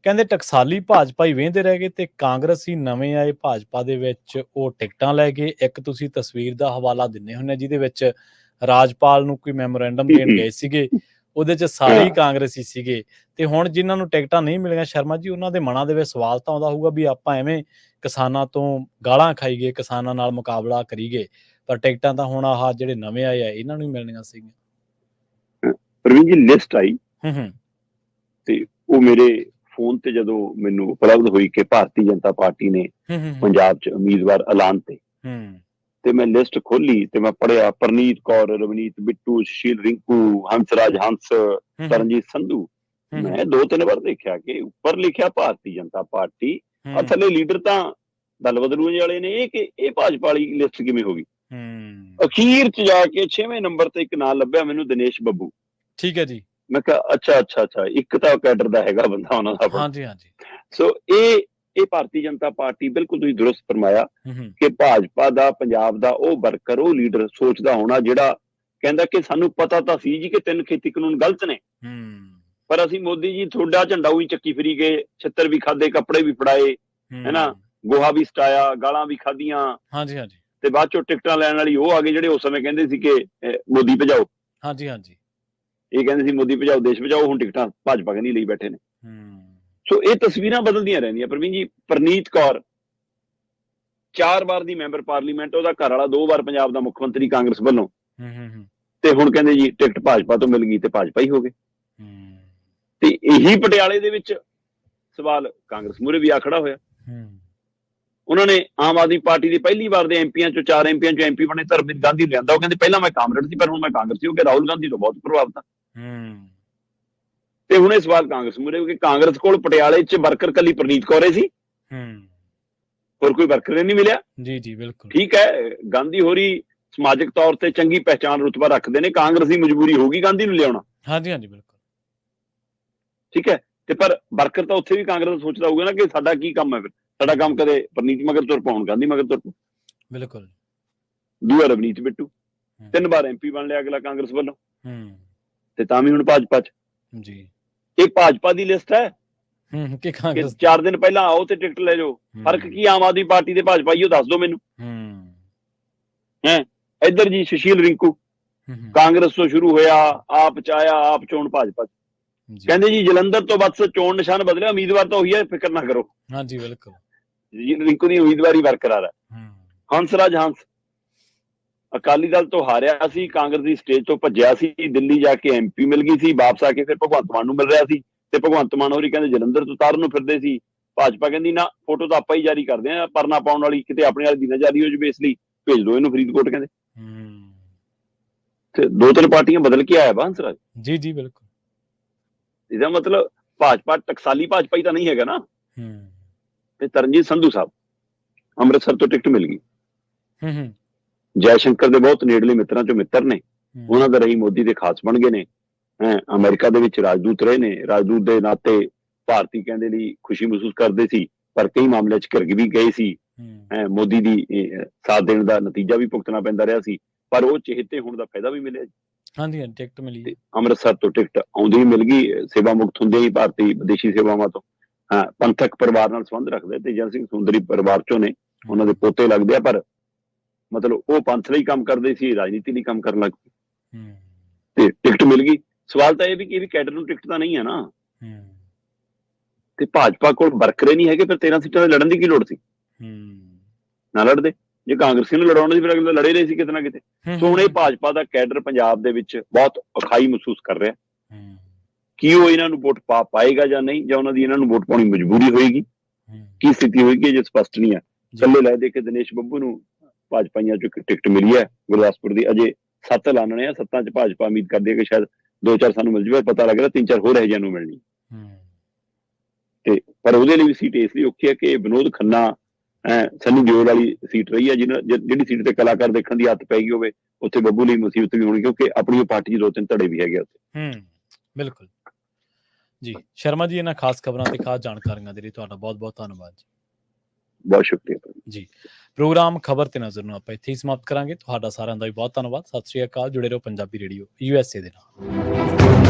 Speaker 1: ਕਹਿੰਦੇ ਟਕਸਾਲੀ ਭਾਜਪਾਈ ਵਹਿੰਦੇ ਰਹਿ ਗਏ ਤੇ ਕਾਂਗਰਸੀ ਨਵੇਂ ਆਏ ਭਾਜਪਾ ਦੇ ਵਿੱਚ ਉਹ ਟਿਕਟਾਂ ਲੈ ਗਏ। ਇੱਕ ਤੁਸੀਂ ਤਸਵੀਰ ਦਾ ਹਵਾਲਾ ਦਿੰਦੇ ਹੁੰਦੇ ਜਿਹਦੇ ਵਿੱਚ ਰਾਜਪਾਲ ਨੂੰ ਕੋਈ ਮੈਮੋਰੈਂਡਮ ਦੇਣ ਗਏ ਸੀਗੇ, ਉਹਦੇ 'ਚ ਸਾਰੇ ਹੀ ਕਾਂਗਰਸੀ ਸੀਗੇ। ਤੇ ਹੁਣ ਜਿਨ੍ਹਾਂ ਨੂੰ ਟਿਕਟਾਂ ਨਹੀਂ ਮਿਲੀਆਂ ਸ਼ਰਮਾ ਜੀ, ਉਹਨਾਂ ਦੇ ਮਨਾਂ ਦੇ ਵਿੱਚ ਸਵਾਲ ਤਾਂ ਆਉਂਦਾ ਹੋਊਗਾ ਵੀ ਆਪਾਂ ਐਵੇਂ ਕਿਸਾਨਾਂ ਤੋਂ ਗਾਲਾਂ ਖਾਈ ਗਏ, ਕਿਸਾਨਾਂ ਨਾਲ ਮੁਕਾਬਲਾ ਕਰੀ ਗਏ, ਪਰ ਟਿਕਟਾਂ ਤਾਂ ਹੁਣ ਆਹ ਜਿਹੜੇ ਨਵੇਂ ਆਏ ਆ ਇਹਨਾਂ ਨੂੰ ਹੀ ਮਿਲਣੀਆਂ ਸੀਗੀਆਂ।
Speaker 2: ਪ੍ਰਵੀਨ ਜੀ, ਲਿਸਟ ਆਈ ਤੇ ਉਹ ਮੇਰੇ ਫੋਨ ਤੇ ਜਦੋਂ ਮੈਨੂੰ ਉਪਲਬਧ ਹੋਈ ਕਿ ਭਾਰਤੀ ਜਨਤਾ ਪਾਰਟੀ ਨੇ ਪੰਜਾਬ 'ਚ ਉਮੀਦਵਾਰ ਐਲਾਨ ਤੇ ਮੈਂ ਲਿਸਟ ਖੋਲੀ ਤੇ ਮੈਂ ਪੜ੍ਹਿਆ ਪਰਨੀਤ ਕੌਰ, ਰਵਨੀਤ ਬਿੱਟੂ, ਸੁਸ਼ੀਲ ਰਿੰਕੂ, ਹੰਸਰਾਜ ਹੰਸ, ਤਰਨਜੀਤ ਸੰਧੂ। ਮੈਂ 2-3 ਵਾਰ ਦੇਖਿਆ ਕਿ ਉੱਪਰ ਲਿਖਿਆ ਭਾਰਤੀ ਜਨਤਾ ਪਾਰਟੀ, ਔਰ ਥੱਲੇ ਲੀਡਰ ਤਾਂ ਦਲ ਬਦਲੂ ਵਾਲੇ ਨੇ। ਇਹ ਭਾਜਪਾ ਵਾਲੀ ਲਿਸਟ ਕਿਵੇਂ ਹੋ ਗਈ? ਅਖੀਰ 'ਚ ਜਾ ਕੇ 6ਵੇਂ ਨੰਬਰ ਤੇ ਇੱਕ ਨਾਂ ਲੱਭਿਆ ਮੈਨੂੰ, ਦਿਨੇਸ਼ ਬੱਬੂ।
Speaker 1: ਠੀਕ ਹੈ ਜੀ।
Speaker 2: ਮੈਂ ਕਿਹਾ ਅੱਛਾ, ਇੱਕ ਤਾਂ ਕੈਡਰ ਦਾ ਹੈਗਾ ਬੰਦਾ ਉਹਨਾਂ ਦਾ।
Speaker 1: ਹਾਂਜੀ।
Speaker 2: ਸੋ ਇਹ ਭਾਰਤੀ ਜਨਤਾ ਪਾਰਟੀ, ਬਿਲਕੁਲ ਤੁਸੀਂ ਦੁਰਸਤ ਫਰਮਾਇਆ ਕਿ ਭਾਜਪਾ ਦਾ ਪੰਜਾਬ ਦਾ ਉਹ ਵਰਕਰ, ਉਹ ਲੀਡਰ ਸੋਚਦਾ ਹੋਣਾ ਜਿਹੜਾ ਕਹਿੰਦਾ ਕਿ ਸਾਨੂੰ ਪਤਾ ਤਾਂ ਸੀ ਜੀ ਕਿ 3 ਖੇਤੀ ਕਾਨੂੰਨ ਗਲਤ ਨੇ, ਪਰ ਅਸੀਂ ਮੋਦੀ ਜੀ ਤੁਹਾਡਾ ਝੰਡਾ ਵੀ ਚੱਕੀ ਫਿਰੀ ਗਏ, ਛਿੱਤਰ ਵੀ ਖਾਦੇ, ਕੱਪੜੇ ਵੀ ਫੜਾਏ, ਹੈਨਾ, ਗੋਹਾ ਵੀ ਸਟਾਇਆ, ਗਾਲਾਂ ਵੀ ਖਾਧੀਆਂ। ਹਾਂਜੀ। ਤੇ ਬਾਅਦ ਚੋਂ ਟਿਕਟਾਂ ਲੈਣ ਵਾਲੀ ਉਹ ਆ ਗਏ ਜਿਹੜੇ ਉਸ ਸਮੇਂ ਕਹਿੰਦੇ ਸੀ ਕਿ ਮੋਦੀ ਭਜਾਓ। ਹਾਂਜੀ। ਇਹ ਕਹਿੰਦੇ ਸੀ ਮੋਦੀ ਭਜਾਓ, ਦੇਸ਼ ਭਜਾਓ। ਹੁਣ ਟਿਕਟਾਂ ਭਾਜਪਾ ਕਹਿੰਦੀ ਲਈ ਬੈਠੇ ਨੇ। ਸੋ ਇਹ ਤਸਵੀਰਾਂ ਬਦਲਦੀਆਂ ਰਹਿੰਦੀਆਂ ਪ੍ਰਵੀਨ ਜੀ। ਪਰਨੀਤ ਕੌਰ 4 ਵਾਰ ਦੀ ਮੈਂਬਰ ਪਾਰਲੀਮੈਂਟ, ਉਹਦਾ ਘਰ ਵਾਲਾ 2 ਵਾਰ ਪੰਜਾਬ ਦਾ ਮੁੱਖ ਮੰਤਰੀ ਕਾਂਗਰਸ ਵੱਲੋਂ, ਤੇ ਹੁਣ ਕਹਿੰਦੇ ਜੀ ਟਿਕਟ ਭਾਜਪਾ ਤੋਂ ਮਿਲ ਗਈ ਤੇ ਭਾਜਪਾ ਹੀ ਹੋ ਗਏ। ਤੇ ਇਹੀ ਪਟਿਆਲੇ ਦੇ ਵਿੱਚ ਸਵਾਲ ਕਾਂਗਰਸ ਮੂਹਰੇ ਵੀ ਆ ਖੜਾ ਹੋਇਆ। ਉਹਨਾਂ ਨੇ ਆਮ ਆਦਮੀ ਪਾਰਟੀ ਦੀ ਪਹਿਲੀ ਵਾਰ ਦੇ ਐਮਪੀਆਂ ਚੋਂ 4 ਐਮਪੀਆਂ ਚੋਂ ਐਮਪੀ ਬਣੇ ਧਰਮਵੀਰ ਗਾਂਧੀ ਲਿਆਂਦਾ। ਉਹ ਕਹਿੰਦੇ ਪਹਿਲਾਂ ਮੈਂ ਕਾਮਰੇਡ ਸੀ ਪਰ ਹੁਣ ਮੈਂ ਕਾਂਗਰਸੀ ਹੋ ਗਿਆ, ਰਾਹੁਲ ਗਾਂਧੀ ਤੋਂ ਬਹੁਤ ਪ੍ਰਭਾਵਿਤ ਹਾਂ। ਤੇ ਹੁਣ ਇਹ ਸਵਾਲ ਕਾਂਗਰਸ ਮੂਹਰੇ ਕਿ ਕਾਂਗਰਸ ਕੋਲ ਪਟਿਆਲੇ 'ਚ ਵਰਕਰ ਕੱਲੀ ਪਰਨੀਤ ਕੌਰ ਸੀ, ਹੋਰ ਕੋਈ ਵਰਕਰ ਨਹੀਂ ਮਿਲਿਆ। ਜੀ ਬਿਲਕੁਲ ਠੀਕ ਹੈ, ਗਾਂਧੀ ਹੋਰੀ ਸਮਾਜਿਕ ਤੌਰ ਤੇ ਚੰਗੀ ਪਹਿਚਾਣ ਰੁਤਬਾ ਰੱਖਦੇ ਨੇ, ਕਾਂਗਰਸ ਦੀ ਮਜਬੂਰੀ ਹੋਊਗੀ ਗਾਂਧੀ ਨੂੰ ਲਿਆਉਣਾ। ਹਾਂਜੀ ਬਿਲਕੁਲ ਠੀਕ ਹੈ। ਤੇ ਪਰ ਵਰਕਰ ਤਾਂ ਉੱਥੇ ਵੀ ਕਾਂਗਰਸ ਸੋਚਦਾ ਹੋਊਗਾ ਨਾ ਕਿ ਸਾਡਾ ਕੀ ਕੰਮ ਹੈ, ਫਿਰ ਸਾਡਾ ਕੰਮ ਕਦੇ ਪਰਨੀਤ ਮਗਰ ਤੁਰ ਪਾਉਣ, ਗਾਂਧੀ ਮਗਰ ਤੁਰ ਪਾਉ। ਬਿਲਕੁਲ। ਦੂਆ ਰਵਨੀਤ ਬਿੱਟੂ 3 ਵਾਰ ਐਮਪੀ ਬਣ ਲਿਆ ਅਗਲਾ ਕਾਂਗਰਸ ਵੱਲੋਂ, ਤੇ ਤਾਂ ਵੀ ਹੁਣ ਭਾਜਪਾ 'ਚ। ਜੀ ਇਹ ਭਾਜਪਾ ਦੀ ਲਿਸਟ ਹੈ ਕਿ 4 ਦਿਨ ਪਹਿਲਾਂ ਆਓ ਤੇ ਟਿਕਟ ਲੈ ਜਾਓ। ਫਰਕ ਕੀ ਆਮ ਆਦਮੀ ਪਾਰਟੀ ਤੇ ਭਾਜਪਾ ਹੀ, ਉਹ ਦੱਸ ਦਿਓ ਮੈਨੂੰ। ਇੱਧਰ ਜੀ ਸੁਸ਼ੀਲ ਰਿੰਕੂ ਕਾਂਗਰਸ ਤੋਂ ਸ਼ੁਰੂ ਹੋਇਆ, ਆਪ ਚ ਆਇਆ, ਆਪ ਚੋਣ ਭਾਜਪਾ 'ਚ। ਕਹਿੰਦੇ ਜੀ ਜਲੰਧਰ ਤੋਂ ਬਸ ਚੋਣ ਨਿਸ਼ਾਨ ਬਦਲਿਆ, ਉਮੀਦਵਾਰ ਤਾਂ ਉਹੀ ਹੈ, ਫਿਕਰ ਨਾ ਕਰੋ। ਹਾਂਜੀ ਬਿਲਕੁਲ। ਰਿੰਕੂ ਦੀ ਉਮੀਦਵਾਰੀ ਬਰਕਰਾਰ ਹੈ। ਹੰਸਰਾਜ ਹੰਸ ਅਕਾਲੀ ਦਲ ਤੋਂ ਹਾਰਿਆ ਸੀ, ਕਾਂਗਰਸ ਦੀ ਸਟੇਜ ਤੋਂ ਭੱਜਿਆ ਸੀ, ਦਿੱਲੀ ਜਾ ਕੇ ਐਮਪੀ ਮਿਲ ਗਈ ਸੀ, ਵਾਪਸ ਆ ਕੇ ਫਿਰ ਭਗਵੰਤ ਮਾਨ ਨੂੰ ਮਿਲ ਰਿਹਾ ਸੀ, ਤੇ ਭਗਵੰਤ ਮਾਨ ਹੋਰੀ ਕਹਿੰਦੇ ਜਲੰਧਰ ਤੋਂ ਉਤਾਰਨ ਨੂੰ ਫਿਰਦੇ ਸੀ, ਭਾਜਪਾ ਕਹਿੰਦੀ ਨਾ ਫੋਟੋ ਤਾਂ ਆਪਾਂ ਹੀ ਜਾਰੀ ਕਰਦੇ ਆ, ਪਰਨਾ ਪਾਉਣ ਵਾਲੀ ਕਿਤੇ ਆਪਣੇ ਵਾਲੀ ਦੀ ਨਾ ਜਾਰੀ ਹੋ ਜਾਵੇ, ਇਸ ਲਈ ਭੇਜ ਦਿਓ ਇਹਨੂੰ ਫਰੀਦਕੋਟ ਕਹਿੰਦੇ। ਤੇ 2-3 ਪਾਰਟੀਆਂ ਬਦਲ ਕੇ ਆਇਆ ਬਾਂਸਰਾਜ
Speaker 1: ਜੀ ਜੀ ਬਿਲਕੁਲ।
Speaker 2: ਇਹਦਾ ਮਤਲਬ ਭਾਜਪਾ ਟਕਸਾਲੀ ਭਾਜਪਾ ਹੀ ਤਾਂ ਨਹੀਂ ਹੈਗਾ ਨਾ। ਤੇ ਤਰਨਜੀਤ ਸੰਧੂ ਸਾਹਿਬ ਅੰਮ੍ਰਿਤਸਰ ਤੋਂ ਟਿਕਟ ਮਿਲ ਗਈ। ਜੈ ਸ਼ੰਕਰ ਦੇ ਬਹੁਤ ਨੇੜਲੇ ਮਿੱਤਰਾਂ ਚੋਂ ਮਿੱਤਰ ਨੇ, ਉਹਨਾਂ ਦਾ ਰਹੀ ਮੋਦੀ ਦੇ ਖਾਸ ਬਣ ਗਏ ਨੇ। ਅਮਰੀਕਾ ਦੇ ਵਿੱਚ ਰਾਜਦੂਤ ਰਹੇ ਨੇ, ਰਾਜਦੂਤ ਦੇ ਨਾਤੇ ਭਾਰਤੀ ਕਹਿੰਦੇ ਲਈ ਖੁਸ਼ੀ ਮਹਿਸੂਸ ਕਰਦੇ ਸੀ, ਪਰ ਕਈ ਮਾਮਲਿਆਂ 'ਚ ਘਿਰ ਵੀ ਗਏ ਸੀ। ਮੋਦੀ ਦੀ ਸਾਥ ਦੇਣ ਦਾ ਨਤੀਜਾ ਵੀ ਭੁਗਤਣਾ ਪੈਂਦਾ ਰਿਹਾ ਸੀ, ਪਰ ਉਹ ਚਿਹਤੇ ਹੋਣ ਦਾ ਫਾਇਦਾ ਵੀ ਮਿਲਿਆ।
Speaker 1: ਹਾਂਜੀ ਟਿਕਟ ਮਿਲੀ,
Speaker 2: ਅੰਮ੍ਰਿਤਸਰ ਤੋਂ ਟਿਕਟ ਆਉਂਦੀ ਮਿਲ ਗਈ। ਸੇਵਾ ਮੁਕਤ ਹੁੰਦੇ ਹੀ ਭਾਰਤੀ ਵਿਦੇਸ਼ੀ ਸੇਵਾਵਾਂ ਤੋਂ ਪੰਥਕ ਪਰਿਵਾਰ ਨਾਲ ਸੰਬੰਧ ਰੱਖਦੇ ਤੇਜਾ ਸਿੰਘ ਸੁੰਦਰੀ ਪਰਿਵਾਰ ਚੋਂ ਨੇ, ਉਹਨਾਂ ਦੇ ਪੋਤੇ ਲੱਗਦੇ ਆ, ਪਰ ਮਤਲਬ ਉਹ ਪੰਥ ਲਈ ਕੰਮ ਕਰਦੇ ਸੀ, ਰਾਜਨੀਤੀ ਲਈ ਕੰਮ ਕਰਨ ਲੱਗ ਪਏ ਤੇ ਟਿਕਟ ਮਿਲ ਗਈ। ਸਵਾਲ ਤਾਂ ਇਹ ਵੀ ਕਿ ਕੈਡਰ ਨੂੰ ਟਿਕਟ ਤਾਂ ਨਹੀਂ ਹੈ ਨਾ, ਤੇ ਭਾਜਪਾ ਕੋਲ ਵਰਕਰੇ ਨਹੀਂ ਹੈਗੇ, ਫਿਰ 13 ਸੀਟਾਂ ਤੇ ਲੜਨ ਦੀ ਕੀ ਲੋੜ ਸੀ? ਨਾ ਲੜਦੇ। ਜੇ ਕਾਂਗਰਸੀ ਨੂੰ ਲੜਾਉਣਾ ਸੀ ਫਿਰ ਅਗਲੇ ਲੜੇ ਰਹੇ ਸੀ ਕਿਤੇ ਨਾ ਕਿਤੇ। ਸੋ ਹੁਣ ਇਹ ਭਾਜਪਾ ਦਾ ਕੈਡਰ ਪੰਜਾਬ ਦੇ ਵਿੱਚ ਬਹੁਤ ਔਖਾਈ ਮਹਿਸੂਸ ਕਰ ਰਿਹਾ। ਕੀ ਉਹ ਇਹਨਾਂ ਨੂੰ ਵੋਟ ਪਾ ਪਾਏਗਾ ਜਾਂ ਨਹੀਂ, ਜਾਂ ਉਹਨਾਂ ਦੀ ਇਹਨਾਂ ਨੂੰ ਵੋਟ ਪਾਉਣੀ ਮਜਬੂਰੀ ਹੋਏਗੀ, ਕੀ ਸਥਿਤੀ ਹੋਏਗੀ, ਜੇ ਸਪਸ਼ਟ ਨਹੀਂ ਹੈ। ਥੱਲੇ ਲੈ ਦੇ ਕੇ ਦਿਨੇਸ਼ ਬੱਬੂ ਨੂੰ ਭਾਜਪਾਈਆਂ ਚੋਂ ਟਿਕਟ ਮਿਲੀ ਹੈ ਗੁਰਦਾਸਪੁਰ ਦੀ। ਅਜੇ 7 ਐਲਾਨਣੇ ਆ, 7 'ਚ ਭਾਜਪਾ ਉਮੀਦ ਕਰਦੀ ਹੈ ਕਿ ਸ਼ਾਇਦ 2-4 ਸਾਨੂੰ ਮਿਲ ਜਾਵੇ, ਪਤਾ ਲੱਗ ਰਿਹਾ 3-4 ਹੋਰ ਇਹੋ ਜਿਹਿਆਂ ਨੂੰ ਮਿਲਣੀ। ਤੇ ਪਰ ਉਹਦੇ ਲਈ ਵੀ ਸੀਟ ਇਸ ਲਈ ਔਖੀ ਹੈ ਕਿ ਵਿਨੋਦ ਖੰਨਾ ਸਨੀ ਦਿਓਲ ਵਾਲੀ ਸੀਟ ਰਹੀ ਹੈ, ਜਿਹੜੀ ਸੀਟ ਤੇ ਕਲਾਕਾਰ ਦੇਖਣ ਦੀ ਆਦਤ ਪੈ ਗਈ ਹੋਵੇ, ਉੱਥੇ ਬੱਬੂ ਲਈ ਮੁਸੀਬਤ ਵੀ ਹੋਣੀ, ਕਿਉਂਕਿ ਆਪਣੀ ਪਾਰਟੀ 'ਚ 2-3 ਧੜੇ ਵੀ ਹੈਗੇ ਉੱਥੇ।
Speaker 1: ਬਿਲਕੁਲ ਜੀ। ਸ਼ਰਮਾ ਜੀ, ਇਹਨਾਂ ਖਾਸ ਖਬਰਾਂ ਤੇ ਖਾਸ ਜਾਣਕਾਰੀਆਂ ਦੇ ਲਈ ਤੁਹਾਡਾ ਬਹੁਤ ਬਹੁਤ ਧੰਨਵਾਦ ਜੀ।
Speaker 2: ਬਹੁਤ ਸ਼ੁਕਰੀਆ
Speaker 1: ਜੀ। ਪ੍ਰੋਗਰਾਮ ਖਬਰ ਤੇ ਨਜ਼ਰ ਨੂੰ ਆਪਾਂ ਇੱਥੇ ਹੀ ਸਮਾਪਤ ਕਰਾਂਗੇ। ਤੁਹਾਡਾ ਸਾਰਿਆਂ ਦਾ ਵੀ ਬਹੁਤ ਧੰਨਵਾਦ। ਸਤਿ ਸ਼੍ਰੀ ਅਕਾਲ। ਜੁੜੇ ਰਹੋ ਪੰਜਾਬੀ ਰੇਡੀਓ USA ਦੇ ਨਾਲ।